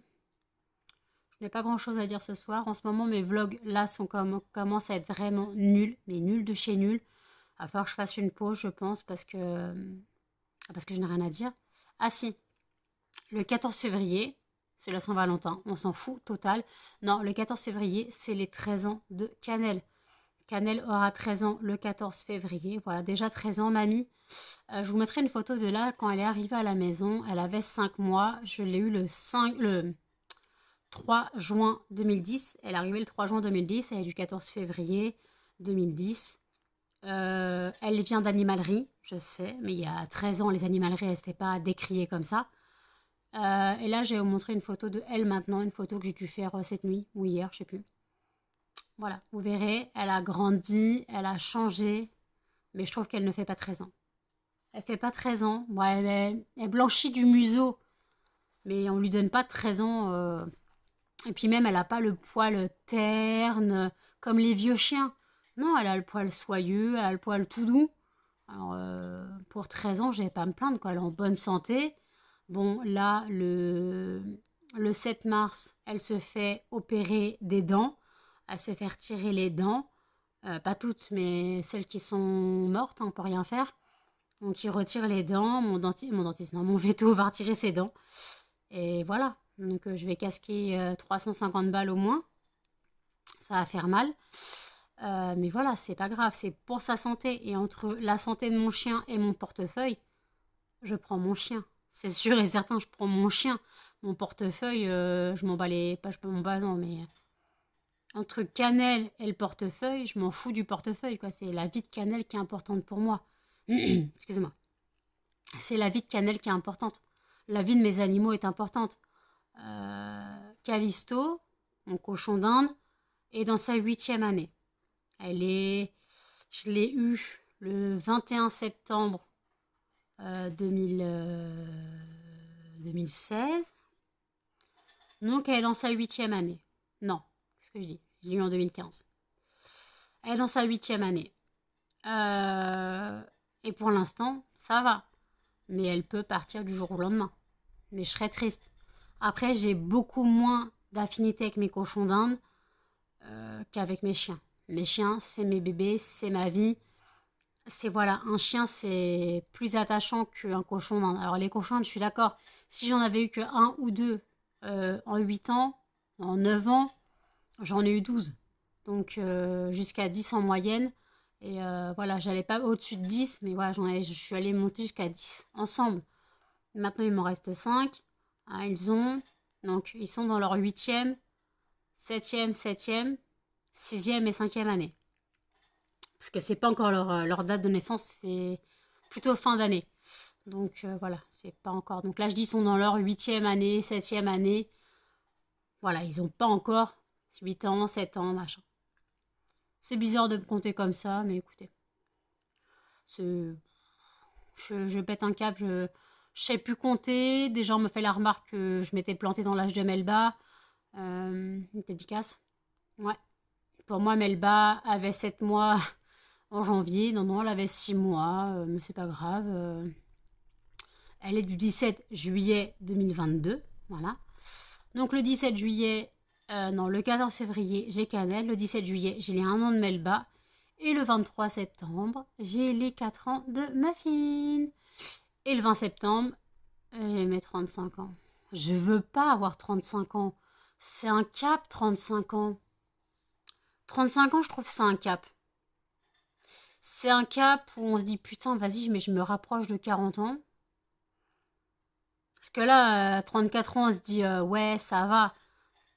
S1: Je n'ai pas grand-chose à dire ce soir. En ce moment, mes vlogs là commencent à être vraiment nuls, mais nuls de chez nuls. Il va falloir que je fasse une pause, je pense, parce que je n'ai rien à dire. Ah si, le 14 février, c'est la Saint-Valentin, on s'en fout, total. Non, le 14 février, c'est les 13 ans de Canel. Canel aura 13 ans le 14 février. Voilà, déjà 13 ans, mamie. Je vous mettrai une photo de là quand elle est arrivée à la maison. Elle avait 5 mois. Je l'ai eu le 3 juin 2010. Elle est arrivée le 3 juin 2010. Elle est du 14 février 2010. Elle vient d'animalerie, je sais, mais il y a 13 ans, les animaleries, elles n'étaient pas décriées comme ça. Et là, je vais vous montrer une photo de elle maintenant, une photo que j'ai dû faire cette nuit ou hier, je sais plus. Voilà, vous verrez, elle a grandi, elle a changé, mais je trouve qu'elle ne fait pas 13 ans. Elle fait pas 13 ans, bon, elle blanchit du museau, mais on lui donne pas 13 ans. Et puis même, elle a pas le poil terne, comme les vieux chiens. Non, elle a le poil soyeux, elle a le poil tout doux. Alors, pour 13 ans, je vais pas à me plaindre, quoi. Elle est en bonne santé. Bon, là, le 7 mars, elle se fait opérer des dents. Elle se fait retirer les dents. Pas toutes, mais celles qui sont mortes, on peut rien faire. Donc, il retire les dents. Mon dentiste, non, mon veto va retirer ses dents. Et voilà. Donc, je vais casquer 350 balles au moins. Ça va faire mal. Mais voilà, c'est pas grave. C'est pour sa santé. Et entre la santé de mon chien et mon portefeuille, je prends mon chien. C'est sûr et certain, je prends mon chien. Mon portefeuille, je m'en bats les... Pas, je peux m'en bats, non, mais... Entre Canel et le portefeuille, je m'en fous du portefeuille, quoi. C'est la vie de Canel qui est importante pour moi. Excusez-moi. C'est la vie de Canel qui est importante. La vie de mes animaux est importante. Callisto, mon cochon d'Inde, est dans sa 8e année. Je l'ai eue le 21 septembre 2016. Donc elle est dans sa 8e année. Non, qu'est-ce que je dis? Je l'ai eu en 2015. Elle est dans sa 8e année. Et pour l'instant, ça va. Mais elle peut partir du jour au lendemain. Mais je serais triste. Après, j'ai beaucoup moins d'affinité avec mes cochons d'Inde qu'avec mes chiens. Mes chiens, c'est mes bébés, c'est ma vie. C'est voilà, un chien, c'est plus attachant qu'un cochon d'Inde. Alors les cochons d'Inde, je suis d'accord. Si j'en avais eu que un ou deux en 8 ans, en 9 ans, j'en ai eu 12. Donc jusqu'à 10 en moyenne. Et voilà, j'allais pas au-dessus de 10, mais voilà, je suis allée monter jusqu'à 10 ensemble. Maintenant, il m'en reste 5. Hein, donc ils sont dans leur 8e, 7e, 6e et 5e année. Parce que c'est pas encore leur date de naissance, c'est plutôt fin d'année. Donc voilà, c'est pas encore. Donc là, je dis, ils sont dans leur 8e année, 7e année. Voilà, ils ont pas encore 8 ans, 7 ans, machin. C'est bizarre de me compter comme ça, mais écoutez. Je pète un câble, je sais plus compter. Des gens me font la remarque que je m'étais plantée dans l'âge de Melba. Une dédicace. Ouais. Pour moi, Melba avait 7 mois en janvier. Non, elle avait 6 mois. Mais c'est pas grave. elle est du 17 juillet 2022. Voilà. Donc le 17 juillet, non, le 14 février, j'ai Cannelle. Le 17 juillet, j'ai les 1 an de Melba. Et le 23 septembre, j'ai les 4 ans de Muffin. Et le 20 septembre, j'ai mes 35 ans. Je veux pas avoir 35 ans. C'est un cap, 35 ans. 35 ans, je trouve que c'est un cap. C'est un cap où on se dit, putain, vas-y, mais je me rapproche de 40 ans. Parce que là, à 34 ans, on se dit, ouais, ça va.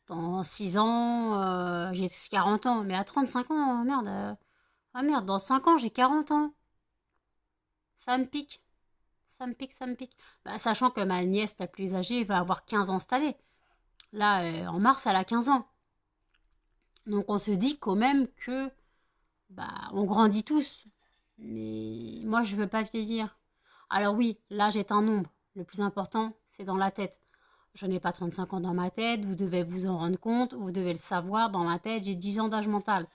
S1: Dans 6 ans, j'ai 40 ans. Mais à 35 ans, merde. Ah merde, dans 5 ans, j'ai 40 ans. Ça me pique. Ça me pique, ça me pique. Bah, sachant que ma nièce la plus âgée va avoir 15 ans cette année. Là, en mars, elle a 15 ans. Donc on se dit quand même que bah on grandit tous. Mais moi, je veux pas vieillir. Alors oui, l'âge est un nombre. Le plus important, c'est dans la tête. Je n'ai pas 35 ans dans ma tête, vous devez vous en rendre compte, vous devez le savoir, dans ma tête, j'ai 10 ans d'âge mental.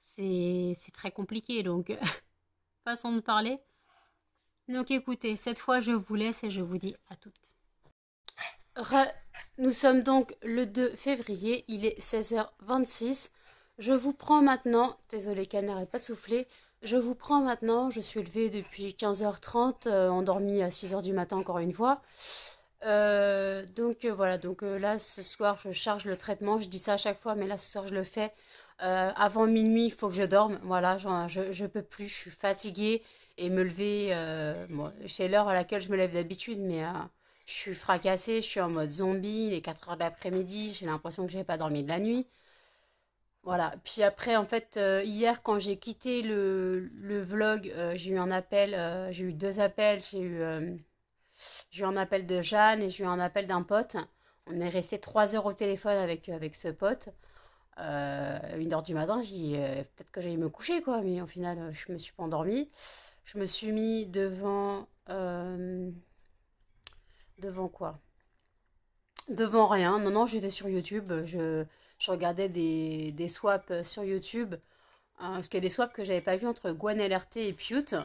S1: C'est très compliqué, donc façon de parler. Donc écoutez, cette fois je vous laisse et je vous dis à toutes. Nous sommes donc le 2 février, il est 16h26. Je vous prends maintenant, désolé Ken, n'arrête pas de souffler. Je vous prends maintenant, je suis levée depuis 15h30, endormie à 6h du matin encore une fois. Voilà, donc là ce soir je charge le traitement, je dis ça à chaque fois, mais là ce soir je le fais. Avant minuit, il faut que je dorme, voilà, je peux plus, je suis fatiguée et me lever, bon, c'est l'heure à laquelle je me lève d'habitude, mais je suis fracassée, je suis en mode zombie, les 4 heures de l'après-midi, j'ai l'impression que j'ai pas dormi de la nuit. Voilà, puis après en fait hier quand j'ai quitté le vlog, j'ai eu un appel, j'ai eu deux appels, j'ai eu un appel de Jeanne et j'ai eu un appel d'un pote. On est resté 3 heures au téléphone avec ce pote. 1 heure du matin, j'ai dit peut-être que j'allais me coucher, quoi. Mais au final, je me suis pas endormie. Je me suis mis devant... devant quoi? Devant rien. Non, non, j'étais sur YouTube. Je regardais des swaps sur YouTube. Parce qu'il y a des swaps que j'avais pas vu entre Gwen LRT et Pute.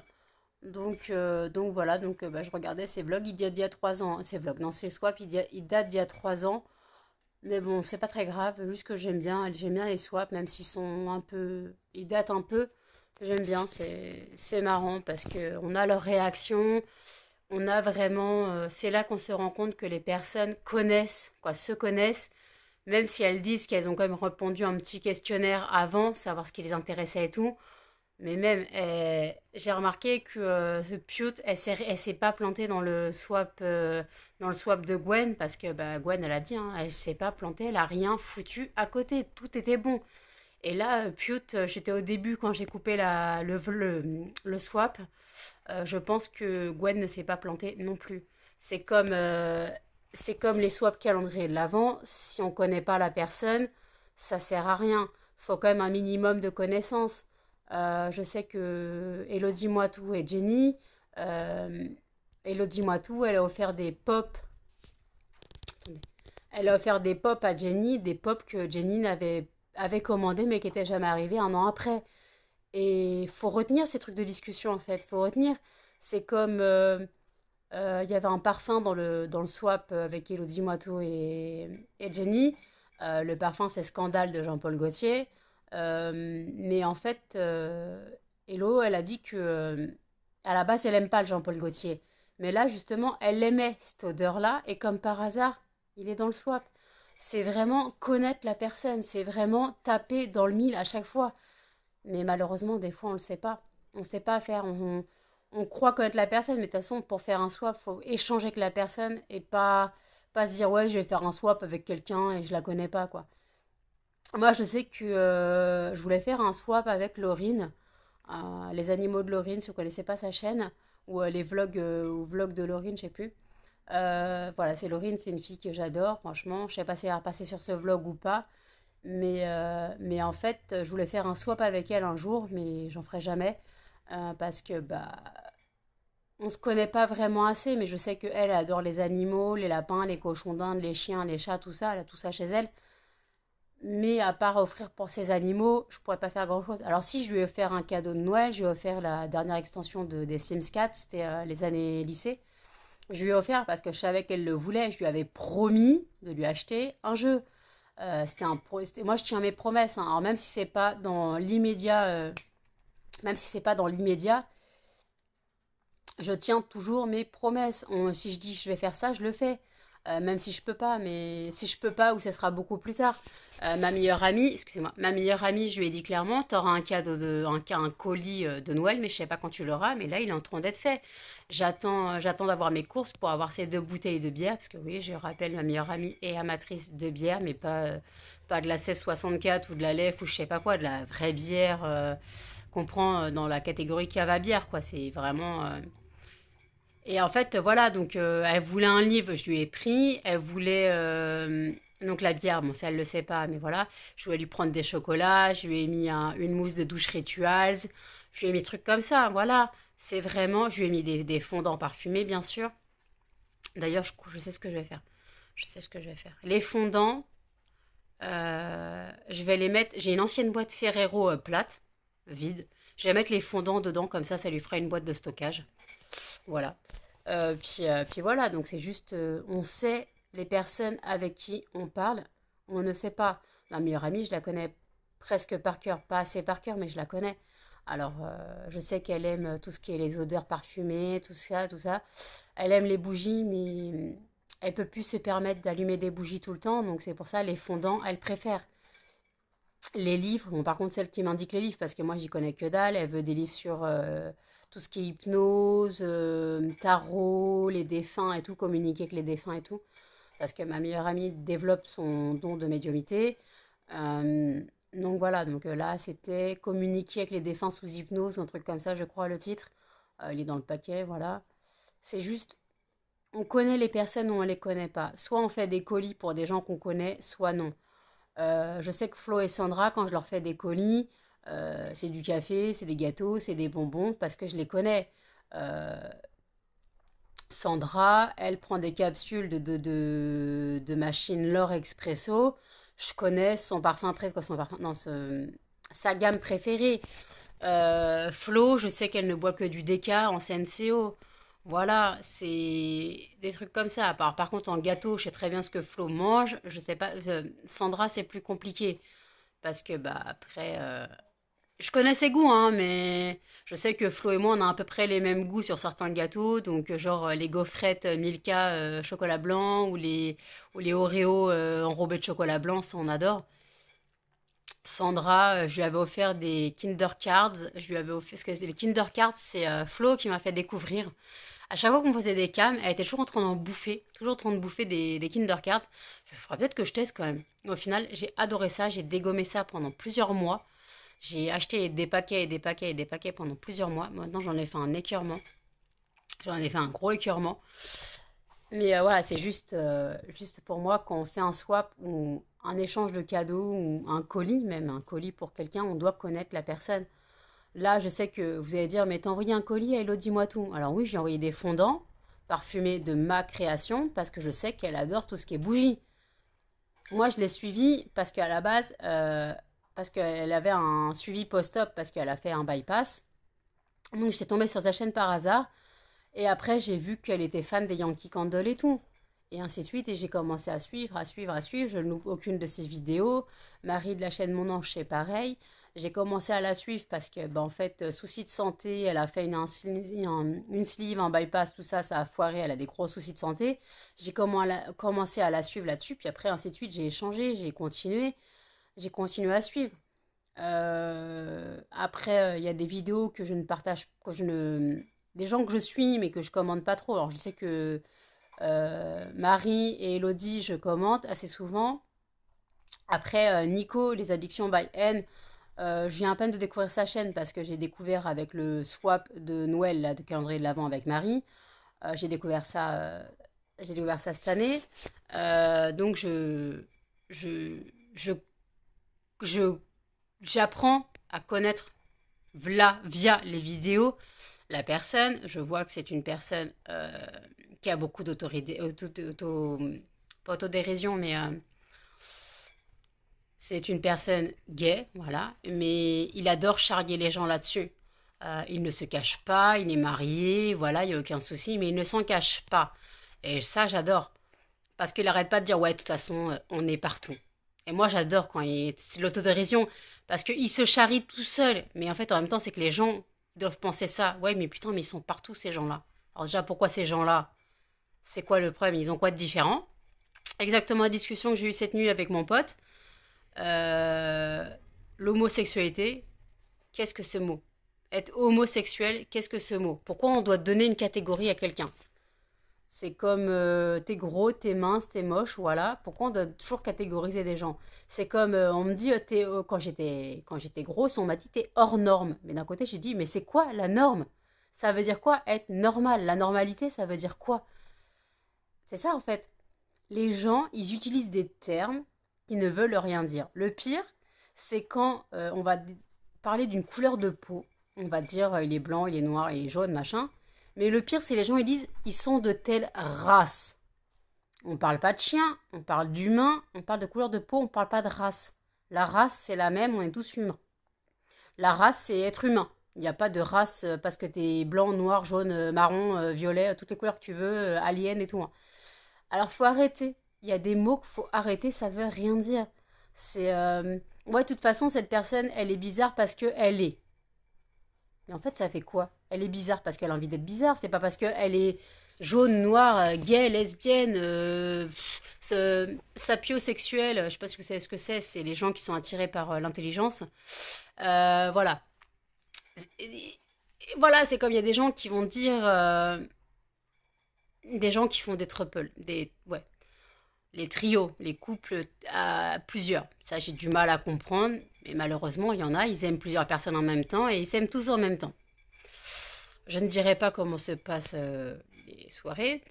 S1: Donc voilà, bah, je regardais ces vlogs, il datent d'il y a 3 ans. Ces vlogs, non, ces swaps, ils datent d'il y a 3 ans. Mais bon, c'est pas très grave, juste que j'aime bien les swaps, même s'ils sont un peu, ils datent un peu. J'aime bien, c'est marrant parce que on a leurs réactions, on a vraiment, c'est là qu'on se rend compte que les personnes connaissent, quoi, se connaissent, même si elles disent qu'elles ont quand même répondu à un petit questionnaire avant, savoir ce qui les intéressait et tout. Mais même, j'ai remarqué que ce Pute, elle s'est pas plantée dans le swap de Gwen, parce que bah, Gwen, elle a dit, hein, elle s'est pas plantée, elle a rien foutu à côté, tout était bon. Et là, Pute, j'étais au début quand j'ai coupé le swap, je pense que Gwen ne s'est pas plantée non plus. C'est comme, euh, c'est comme les swaps calendrier de l'avant, si on connaît pas la personne, ça sert à rien. Faut quand même un minimum de connaissances. Je sais que Elodie Moitou et Jenny, euh, Elodie Moitou, elle a offert des pop. Attendez. Elle a offert des pop à Jenny, des pop que Jenny avait commandé mais qui n'étaient jamais arrivés 1 an après. Et faut retenir ces trucs de discussion en fait. Faut retenir. C'est comme il y avait un parfum dans le swap avec Elodie Moitou et Jenny. Le parfum, c'est Scandale de Jean-Paul Gaultier. Mais en fait, Hello, elle a dit que à la base, elle aime pas le Jean-Paul Gaultier. Mais là, justement, elle aimait cette odeur-là. Et comme par hasard, il est dans le swap. C'est vraiment connaître la personne. C'est vraiment taper dans le mille à chaque fois. Mais malheureusement, des fois, on le sait pas. On ne sait pas faire. On croit connaître la personne, mais de toute façon, pour faire un swap, faut échanger avec la personne et pas se dire, ouais, je vais faire un swap avec quelqu'un et je la connais pas, quoi. Moi, je sais que je voulais faire un swap avec Laurine, les animaux de Laurine, si vous connaissez pas sa chaîne, ou ou vlogs de Laurine, je sais plus. Voilà, c'est Laurine, c'est une fille que j'adore, franchement. Je sais pas si elle va passer sur ce vlog ou pas, mais en fait, je voulais faire un swap avec elle un jour, mais j'en ferai jamais, parce que bah, on se connaît pas vraiment assez, mais je sais que elle adore les animaux, les lapins, les cochons d'Inde, les chiens, les chats, tout ça, elle a tout ça chez elle. Mais à part offrir pour ces animaux, je pourrais pas faire grand-chose. Alors si je lui ai offert un cadeau de Noël, je lui ai offert la dernière extension des Sims 4, c'était les années lycée. Je lui ai offert parce que je savais qu'elle le voulait. Je lui avais promis de lui acheter un jeu. Moi, je tiens mes promesses, hein. Alors, même si c'est pas dans l'immédiat, même si c'est pas dans l'immédiat, je tiens toujours mes promesses. Si je dis je vais faire ça, je le fais. Même si je peux pas, mais si je peux pas, ou ça sera beaucoup plus tard. Ma meilleure amie, excusez-moi, ma meilleure amie, je lui ai dit clairement, t'auras un cadeau un colis de Noël, mais je sais pas quand tu l'auras, mais là, il est en train d'être fait. J'attends d'avoir mes courses pour avoir ces 2 bouteilles de bière, parce que oui, je rappelle, ma meilleure amie est amatrice de bière, mais pas de la 1664 ou de la Lef ou je sais pas quoi, de la vraie bière qu'on prend dans la catégorie cave à bière, quoi. C'est vraiment. Et en fait, voilà, donc elle voulait un livre, je lui ai pris. Elle voulait donc la bière, bon, ça elle le sait pas, mais voilà. Je voulais lui prendre des chocolats, je lui ai mis une mousse de douche Rituals, je lui ai mis des trucs comme ça, voilà. C'est vraiment, je lui ai mis des fondants parfumés, bien sûr. D'ailleurs, je sais ce que je vais faire. Je sais ce que je vais faire. Les fondants, je vais les mettre. J'ai une ancienne boîte Ferrero plate, vide. Je vais mettre les fondants dedans, comme ça lui fera une boîte de stockage. Voilà. Puis voilà, donc c'est juste, on sait les personnes avec qui on parle, on ne sait pas. Ma meilleure amie, je la connais presque par cœur, pas assez par cœur, mais je la connais. Alors, je sais qu'elle aime tout ce qui est les odeurs parfumées, tout ça, tout ça. Elle aime les bougies, mais elle peut plus se permettre d'allumer des bougies tout le temps, donc c'est pour ça les fondants, elle préfère. Les livres, bon, par contre, celle qui m'indique les livres, parce que moi, j'y connais que dalle, elle veut des livres sur tout ce qui est hypnose, tarot, les défunts et tout, communiquer avec les défunts et tout. Parce que ma meilleure amie développe son don de médiumité. Euh, donc voilà, donc là, c'était communiquer avec les défunts sous hypnose ou un truc comme ça, je crois, le titre. Il est dans le paquet, voilà. C'est juste, on connaît les personnes ou on les connaît pas. Soit on fait des colis pour des gens qu'on connaît, soit non. Je sais que Flo et Sandra, quand je leur fais des colis, c'est du café, c'est des gâteaux, c'est des bonbons, parce que je les connais. Euh, Sandra, elle prend des capsules de machine L'Or Expresso. Je connais son parfum préféré, son parfum, non, sa gamme préférée. Flo, je sais qu'elle ne boit que du déca en CNCO. Voilà, c'est des trucs comme ça. Par contre, en gâteau, je sais très bien ce que Flo mange. Je sais pas. Sandra, c'est plus compliqué. Parce que, bah, après. Je connais ses goûts, hein, mais je sais que Flo et moi, on a à peu près les mêmes goûts sur certains gâteaux. Donc, genre, les gaufrettes Milka chocolat blanc ou les Oreos enrobés de chocolat blanc, ça, on adore. Sandra, je lui avais offert des Kinder Cards. Je lui avais offert, parce que les Kinder Cards, c'est Flo qui m'a fait découvrir. À chaque fois qu'on faisait des cams, elle était toujours en train d'en bouffer, toujours en train de bouffer des Kinder Cards. Il faudrait peut-être que je teste quand même. Au final, j'ai adoré ça, j'ai dégommé ça pendant plusieurs mois. J'ai acheté des paquets et des paquets et des paquets pendant plusieurs mois. Maintenant, j'en ai fait un écœurement. J'en ai fait un gros écœurement. Mais voilà, c'est juste pour moi, quand on fait un swap ou un échange de cadeaux ou un colis, même un colis pour quelqu'un, on doit connaître la personne. Là, je sais que vous allez dire, mais t'as envoyé un colis à Elodie dis-moi tout. Alors oui, j'ai envoyé des fondants parfumés de ma création parce que je sais qu'elle adore tout ce qui est bougie. Moi, je l'ai suivie parce qu'à la base, parce qu'elle avait un suivi post-op parce qu'elle a fait un bypass. Donc, j'étais tombée sur sa chaîne par hasard. Et après, j'ai vu qu'elle était fan des Yankee Candle et tout. Et ainsi de suite. Et j'ai commencé à suivre, à suivre, à suivre. Je ne loupe aucune de ses vidéos. Marie de la chaîne Mon Ange, c'est pareil. J'ai commencé à la suivre parce que, en fait, souci de santé, elle a fait une sleeve, un bypass, tout ça, ça a foiré, elle a des gros soucis de santé. J'ai commencé à la suivre là-dessus, puis après, ainsi de suite, j'ai échangé, j'ai continué à suivre. Après, il y a des vidéos que je ne partage, que je ne, des gens que je suis, mais que je commande pas trop. Alors, je sais que Marie et Elodie, je commente assez souvent. Après, Nico, les addictions by N, je viens à peine de découvrir sa chaîne parce que j'ai découvert avec le swap de Noël, là, de calendrier de l'Avent avec Marie. J'ai découvert ça cette année. Donc, je, je, je, j'apprends à connaître via les vidéos la personne. Je vois que c'est une personne qui a beaucoup d'autorité, pas autodérision, mais c'est une personne gay, voilà, mais il adore charrier les gens là-dessus. Il ne se cache pas, il est marié, voilà, il n'y a aucun souci, mais il ne s'en cache pas. Et ça, j'adore. Parce qu'il arrête pas de dire, ouais, de toute façon, on est partout. Et moi, j'adore quand c'est l'autodérision. Parce qu'il se charrie tout seul. Mais en fait, en même temps, c'est que les gens doivent penser ça. Ouais, mais putain, mais ils sont partout, ces gens-là. Alors déjà, pourquoi ces gens-là? C'est quoi le problème? Ils ont quoi de différent? Exactement la discussion que j'ai eue cette nuit avec mon pote. Euh, L'homosexualité, qu'est-ce que ce mot? Être homosexuel, qu'est-ce que ce mot? Pourquoi on doit donner une catégorie à quelqu'un? C'est comme t'es gros, t'es mince, t'es moche, voilà. Pourquoi on doit toujours catégoriser des gens? C'est comme on me dit quand j'étais grosse, on m'a dit t'es hors norme. Mais d'un côté, j'ai dit mais c'est quoi la norme? Ça veut dire quoi être normal? La normalité, ça veut dire quoi? C'est ça en fait. Les gens, ils utilisent des termes qui ne veulent rien dire. Le pire, c'est quand on va parler d'une couleur de peau. On va dire il est blanc, il est noir, il est jaune, machin. Mais le pire, c'est les gens, ils disent ils sont de telle race. On parle pas de chien, on parle d'humain, on parle de couleur de peau, on parle pas de race. La race, c'est la même, on est tous humains. La race, c'est être humain. Il n'y a pas de race parce que t'es blanc, noir, jaune, marron, violet, toutes les couleurs que tu veux, alien et tout, hein. Alors faut arrêter. Il y a des mots qu'il faut arrêter, ça veut rien dire. C'est ouais, de toute façon, cette personne, elle est bizarre parce que elle est. Mais en fait, ça fait quoi? Elle est bizarre parce qu'elle a envie d'être bizarre. C'est pas parce qu'elle est jaune, noire, gay, lesbienne, sapiosexuelle. Je sais pas ce que c'est. C'est les gens qui sont attirés par l'intelligence. Voilà. Voilà, c'est comme il y a des gens qui vont dire, des gens qui font des thruples, ouais, les trios, les couples à plusieurs. Ça, j'ai du mal à comprendre, mais malheureusement, il y en a, ils aiment plusieurs personnes en même temps et ils s'aiment tous en même temps. Je ne dirai pas comment se passent les soirées.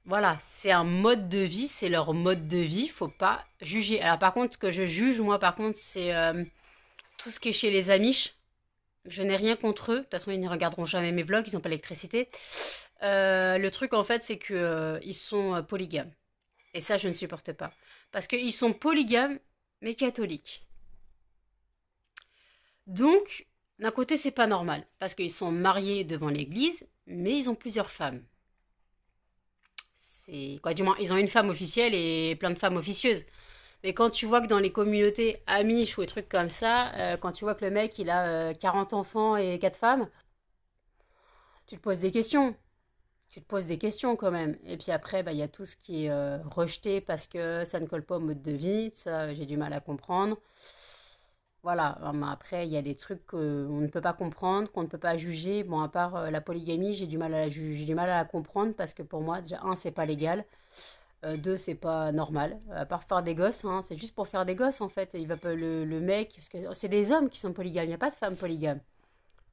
S1: Voilà, c'est un mode de vie, c'est leur mode de vie, faut pas juger. Alors par contre, ce que je juge, moi par contre, c'est tout ce qui est chez les Amish. Je n'ai rien contre eux, de toute façon ils ne regarderont jamais mes vlogs, ils n'ont pas l'électricité. Le truc en fait, c'est que ils sont polygames. Et ça, je ne supporte pas. Parce qu'ils sont polygames, mais catholiques. Donc, d'un côté, c'est pas normal. Parce qu'ils sont mariés devant l'église, mais ils ont plusieurs femmes. C'est quoi, du moins, ils ont une femme officielle et plein de femmes officieuses. Mais quand tu vois que dans les communautés amish ou des trucs comme ça, quand tu vois que le mec, il a 40 enfants et 4 femmes, tu te poses des questions. Tu te poses des questions quand même. Et puis après, bah, il y a tout ce qui est rejeté parce que ça ne colle pas au mode de vie. Ça, j'ai du mal à comprendre. Voilà. Après, il y a des trucs qu'on ne peut pas comprendre, qu'on ne peut pas juger. Bon, à part la polygamie, j'ai du mal à j'ai du mal à la comprendre parce que pour moi, déjà, un, c'est pas légal. Deux, c'est pas normal. À part faire des gosses, hein, c'est juste pour faire des gosses en fait. Il va pas le mec, parce que c'est des hommes qui sont polygames. Il n'y a pas de femmes polygames.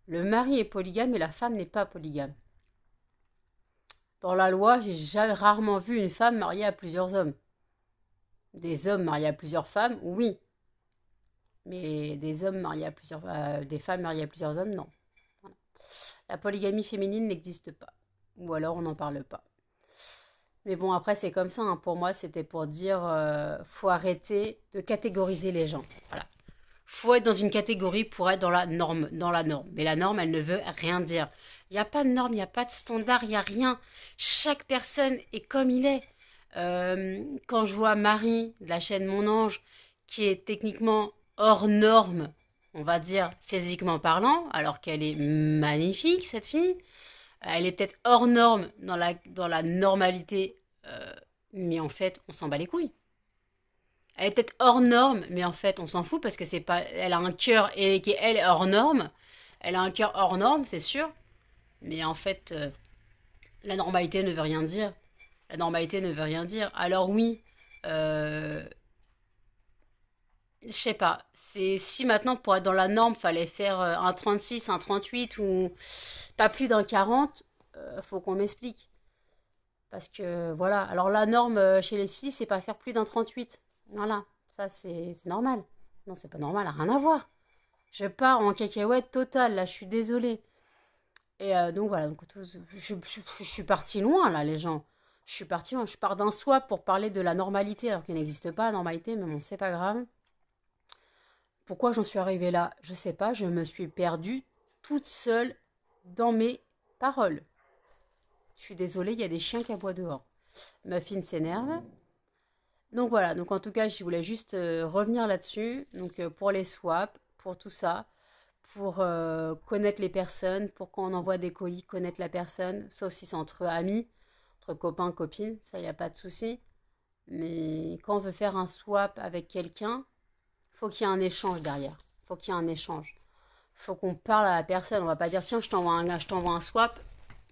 S1: Le mari est polygame et la femme n'est pas polygame. Dans la loi, j'ai jamais rarement vu une femme mariée à plusieurs hommes. Des hommes mariés à plusieurs femmes, oui. Mais des hommes mariés à plusieurs, des femmes mariées à plusieurs hommes, non. Voilà. La polygamie féminine n'existe pas. Ou alors on n'en parle pas. Mais bon, après, c'est comme ça, hein. Pour moi, c'était pour dire, faut arrêter de catégoriser les gens. Voilà. Faut être dans une catégorie pour être dans la norme, dans la norme. Mais la norme, elle ne veut rien dire. Il n'y a pas de norme, il n'y a pas de standard, il n'y a rien. Chaque personne est comme il est. Quand je vois Marie de la chaîne Mon Ange, qui est techniquement hors norme, on va dire physiquement parlant, alors qu'elle est magnifique, cette fille. Elle est peut-être hors norme dans la normalité, mais en fait, on s'en bat les couilles. Elle est peut-être hors norme, mais en fait, on s'en fout parce que c'est pas. Elle a un cœur et qui est elle hors norme. Elle a un cœur hors norme, c'est sûr. Mais en fait, la normalité ne veut rien dire. La normalité ne veut rien dire. Alors oui, euh, je sais pas. C'est si maintenant pour être dans la norme, fallait faire un 36, un 38 ou pas plus d'un 40, faut qu'on m'explique. Parce que voilà. Alors la norme chez les filles, c'est pas faire plus d'un 38. Voilà. Ça, c'est normal. Non, c'est pas normal, rien à voir. Je pars en cacahuète totale, là, je suis désolée. Et donc voilà, donc, je suis partie loin, là, les gens. Je suis partie loin. Je pars d'un soi pour parler de la normalité, alors qu'il n'existe pas la normalité, mais bon, c'est pas grave. Pourquoi j'en suis arrivée là? Je sais pas, je me suis perdue toute seule dans mes paroles. Je suis désolée, il y a des chiens qui aboient dehors. Muffin s'énerve. Donc voilà, donc en tout cas, je voulais juste revenir là-dessus. Donc pour les swaps, pour tout ça, pour connaître les personnes, pour quand on envoie des colis, connaître la personne, sauf si c'est entre amis, entre copains, copines, ça, il n'y a pas de souci. Mais quand on veut faire un swap avec quelqu'un, faut qu'il y ait un échange derrière. Faut qu'il y ait un échange. Faut qu'on parle à la personne. On va pas dire tiens, je t'envoie un swap.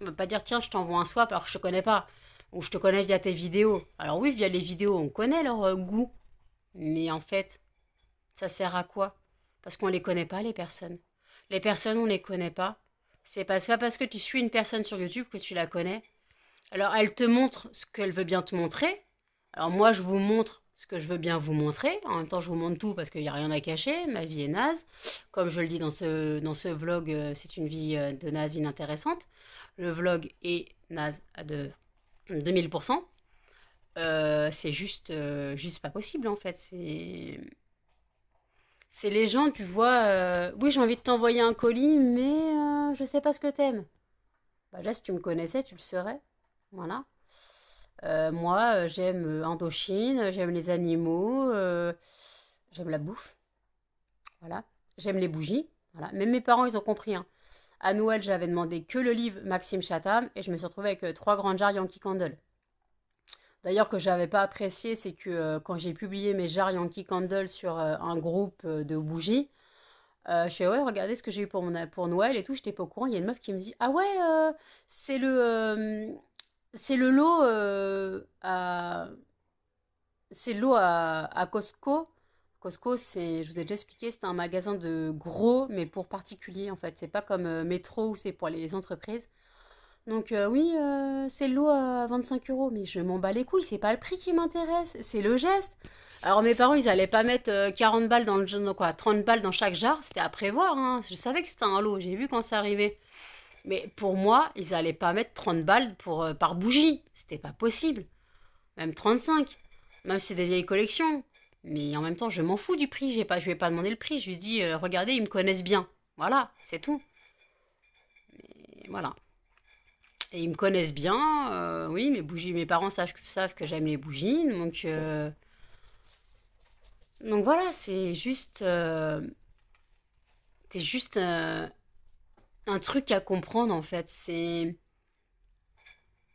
S1: On va pas dire tiens, je t'envoie un swap alors que je te connais pas. Ou je te connais via tes vidéos. Alors oui, via les vidéos, on connaît leur goût. Mais en fait, ça sert à quoi? Parce qu'on les connaît pas, les personnes. Les personnes, on les connaît pas. C'est pas parce que tu suis une personne sur YouTube que tu la connais. Alors elle te montre ce qu'elle veut bien te montrer. Alors moi, je vous montre ce que je veux bien vous montrer. En même temps, je vous montre tout parce qu'il n'y a rien à cacher. Ma vie est naze. Comme je le dis dans ce vlog, c'est une vie de naze inintéressante. Le vlog est naze de 2000%. C'est juste pas possible en fait. C'est les gens, tu vois. Oui, j'ai envie de t'envoyer un colis, mais je sais pas ce que t'aimes. Bah, là, si tu me connaissais, tu le saurais. Voilà. Moi, j'aime Indochine, j'aime les animaux, j'aime la bouffe. Voilà. J'aime les bougies. Voilà. Même mes parents, ils ont compris. Hein. À Noël, j'avais demandé que le livre Maxime Chatham et je me suis retrouvée avec 3 grandes jarres Yankee Candle. D'ailleurs, que j'avais pas apprécié, c'est que quand j'ai publié mes jarres Yankee Candle sur un groupe de bougies, je fais ouais, regardez ce que j'ai eu pour Noël et tout. J'étais pas au courant. Il y a une meuf qui me dit ah ouais, c'est le c'est le lot à Costco. Costco, c'est, je vous ai déjà expliqué, c'est un magasin de gros, mais pour particuliers en fait. C'est pas comme Métro où c'est pour les entreprises. Donc oui, c'est le lot à 25 euros, mais je m'en bats les couilles, c'est pas le prix qui m'intéresse, c'est le geste. Alors mes parents, ils allaient pas mettre 40 balles dans le quoi, 30 balles dans chaque jarre, c'était à prévoir, hein. Je savais que c'était un lot, j'ai vu quand ça arrivait. Mais pour moi, ils allaient pas mettre 30 balles par bougie, c'était pas possible. Même 35, même si c'est des vieilles collections. Mais en même temps, je m'en fous du prix, je vais pas demander le prix, je lui dis, regardez, ils me connaissent bien. Voilà, c'est tout. Et voilà. Et ils me connaissent bien, oui, mes parents savent que j'aime les bougies, donc voilà, c'est juste un truc à comprendre en fait. C'est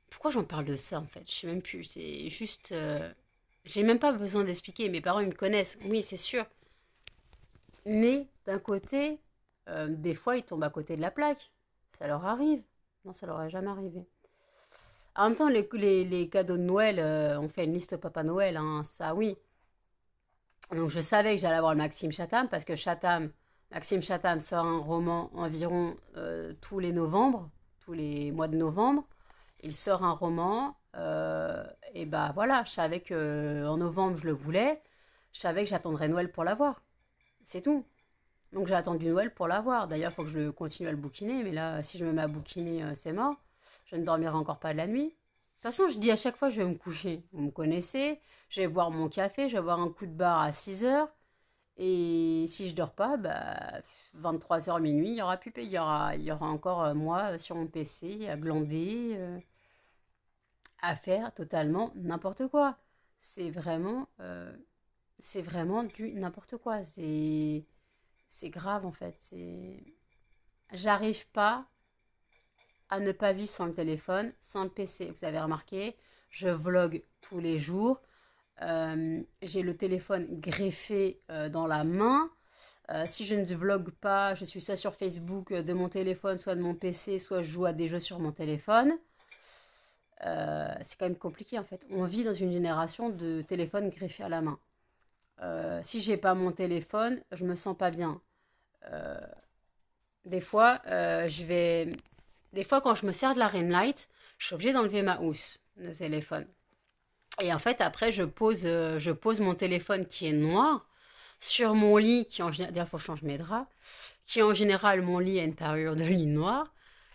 S1: pourquoi j'en parle de ça en fait, je sais même plus. C'est juste, j'ai même pas besoin d'expliquer. Mes parents ils me connaissent, oui c'est sûr, mais d'un côté, des fois ils tombent à côté de la plaque, ça leur arrive. Non, ça leur est jamais arrivé. En même temps, les cadeaux de Noël, on fait une liste au Papa Noël, hein, ça oui. Donc je savais que j'allais avoir le Maxime Chatham parce que Maxime Chatham sort un roman environ tous les novembre, tous les mois de novembre. Il sort un roman et bah voilà, je savais que en novembre je le voulais, je savais que j'attendrais Noël pour l'avoir. C'est tout. Donc j'ai attendu Noël pour l'avoir. D'ailleurs, il faut que je continue à le bouquiner, mais là, si je me mets à bouquiner, c'est mort. Je ne dormirai encore pas de la nuit. De toute façon, je dis à chaque fois, je vais me coucher. Vous me connaissez, je vais boire mon café, je vais boire un coup de barre à 6 heures. Et si je dors pas, bah, 23 heures minuit, il y aura plus, il y aura encore moi sur mon PC à glander, à faire totalement n'importe quoi. C'est vraiment, euh, c'est vraiment du n'importe quoi. C'est grave en fait. J'arrive pas à ne pas vivre sans le téléphone, sans le PC. Vous avez remarqué, je vlog tous les jours. J'ai le téléphone greffé dans la main. Si je ne vlog pas, je suis soit sur Facebook de mon téléphone, soit de mon PC, soit je joue à des jeux sur mon téléphone. C'est quand même compliqué en fait. On vit dans une génération de téléphones greffés à la main. Si j'ai pas mon téléphone, je me sens pas bien. Euh, des fois, des fois, quand je me sers de la ring light, je suis obligée d'enlever ma housse de téléphone. Et en fait, après, je pose mon téléphone qui est noir sur mon lit, qui en général, d'ailleurs, faut que je change mes draps, qui en général, mon lit a une parure de lit noir.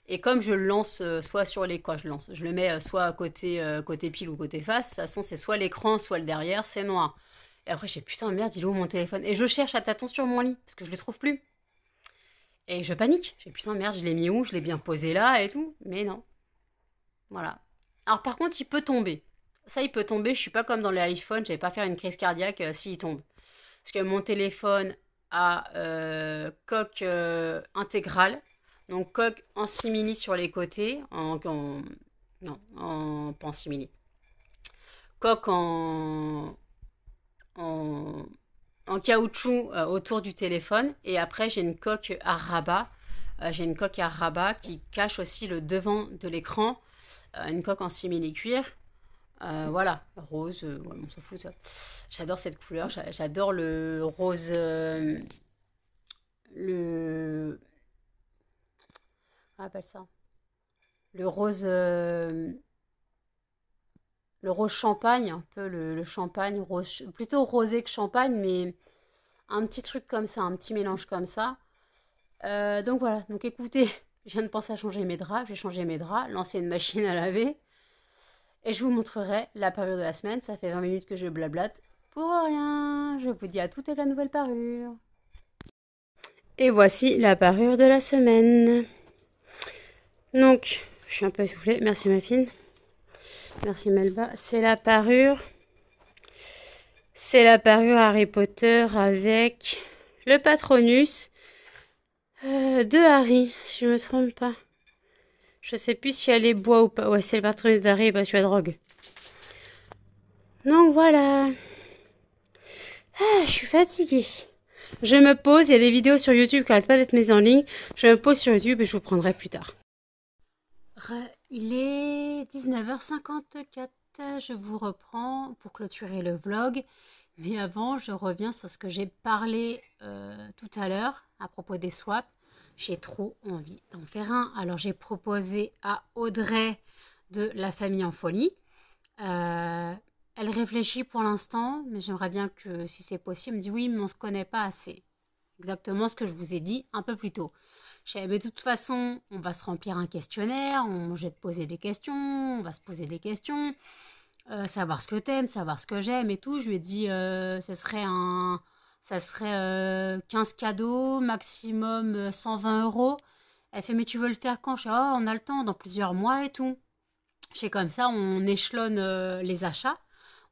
S1: Et comme je le lance soit sur les, quoi, je le mets soit à côté pile ou côté face. De toute façon, c'est soit l'écran, soit le derrière, c'est noir. Et après, je sais putain merde, il est où mon téléphone? Et je cherche à tâtons sur mon lit parce que je le trouve plus. Et je panique. J'ai putain merde, je l'ai mis où? Je l'ai bien posé là et tout. Mais non. Voilà. Alors par contre, il peut tomber. Ça, il peut tomber. Je suis pas comme dans les iPhones. Je vais pas faire une crise cardiaque s'il tombe. Parce que mon téléphone a coque intégrale. Donc coque en simili sur les côtés. Non, pas en simili. Coque en, en caoutchouc autour du téléphone. Et après, j'ai une coque à rabat. J'ai une coque à rabat qui cache aussi le devant de l'écran. Une coque en simili-cuir. Voilà, rose, ouais, on s'en fout ça. J'adore cette couleur, j'adore le rose, le, on appelle ça, le rose, le rose champagne, un peu le champagne, rose, plutôt rosé que champagne, mais un petit truc comme ça, un petit mélange comme ça. Donc voilà, donc écoutez, je viens de penser à changer mes draps, j'ai changé mes draps, lancer une machine à laver. Et je vous montrerai la parure de la semaine. Ça fait 20 minutes que je blablate pour rien. Je vous dis à toute la nouvelle parure. Et voici la parure de la semaine. Donc, je suis un peu essoufflée. Merci ma fille. Merci Melba. C'est la parure. C'est la parure Harry Potter avec le Patronus de Harry, si je me trompe pas. Je sais plus si elle est bois ou pas. Ouais, c'est le Patronus d'Harry parce que je suis à drogue. Donc voilà. Ah, je suis fatiguée. Je me pose, il y a des vidéos sur YouTube qui n'arrêtent pas d'être mises en ligne. Je me pose sur YouTube et je vous prendrai plus tard. Il est 19h54. Je vous reprends pour clôturer le vlog. Mais avant, je reviens sur ce que j'ai parlé tout à l'heure à propos des swaps. J'ai trop envie d'en faire un. Alors, j'ai proposé à Audrey de La Famille en Folie. Elle réfléchit pour l'instant, mais j'aimerais bien que, si c'est possible, elle me dit oui, mais on ne se connaît pas assez. Exactement ce que je vous ai dit un peu plus tôt. Mais de toute façon, on va se remplir un questionnaire, je vais te poser des questions, on va se poser des questions, savoir ce que t'aimes, savoir ce que j'aime et tout. Je lui ai dit, ça serait 15 cadeaux, maximum 120 euros. Elle fait, mais tu veux le faire quand? Je dis, oh, on a le temps, dans plusieurs mois et tout. Je fais comme ça, on échelonne les achats.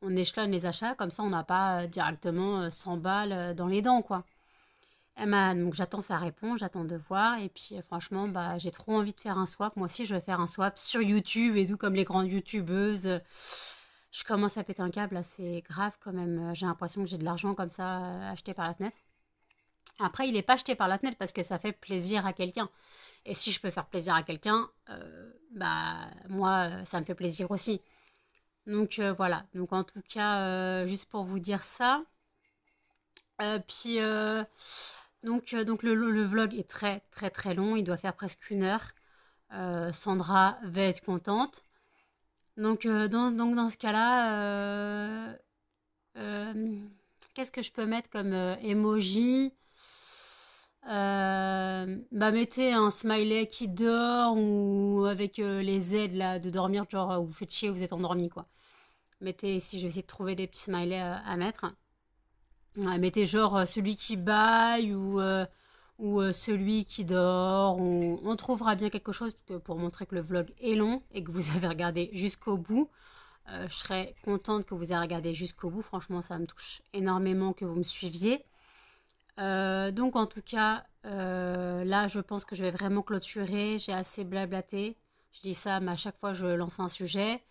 S1: On échelonne les achats, comme ça on n'a pas directement 100 balles dans les dents, quoi. Donc j'attends sa réponse, j'attends de voir, et puis franchement, bah, j'ai trop envie de faire un swap. Moi aussi, je vais faire un swap sur YouTube et tout, comme les grandes youtubeuses. Je commence à péter un câble, là, c'est grave quand même. J'ai l'impression que j'ai de l'argent comme ça acheté par la fenêtre. Après, il n'est pas acheté par la fenêtre parce que ça fait plaisir à quelqu'un. Et si je peux faire plaisir à quelqu'un, bah moi, ça me fait plaisir aussi. Donc voilà, donc en tout cas, juste pour vous dire ça. Puis donc le vlog est très très très long, il doit faire presque 1 heure. Sandra va être contente. Donc dans ce cas-là, qu'est-ce que je peux mettre comme emoji? Bah mettez un smiley qui dort ou avec les aides là de dormir, genre vous faites chier, vous êtes endormi quoi. Mettez ici, je vais essayer de trouver des petits smileys à mettre. Ouais, mettez genre celui qui baille ou celui qui dort. On trouvera bien quelque chose pour montrer que le vlog est long et que vous avez regardé jusqu'au bout. Je serais contente que vous ayez regardé jusqu'au bout. Franchement, ça me touche énormément que vous me suiviez. Donc en tout cas, là, je pense que je vais vraiment clôturer. J'ai assez blablaté. Je dis ça, mais à chaque fois, je lance un sujet.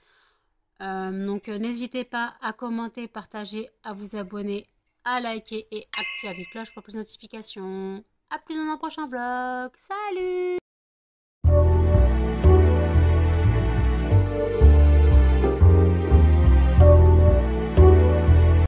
S1: Donc n'hésitez pas à commenter, partager, à vous abonner, à liker et activer la petite cloche pour plus de notifications. A plus dans un prochain vlog. Salut!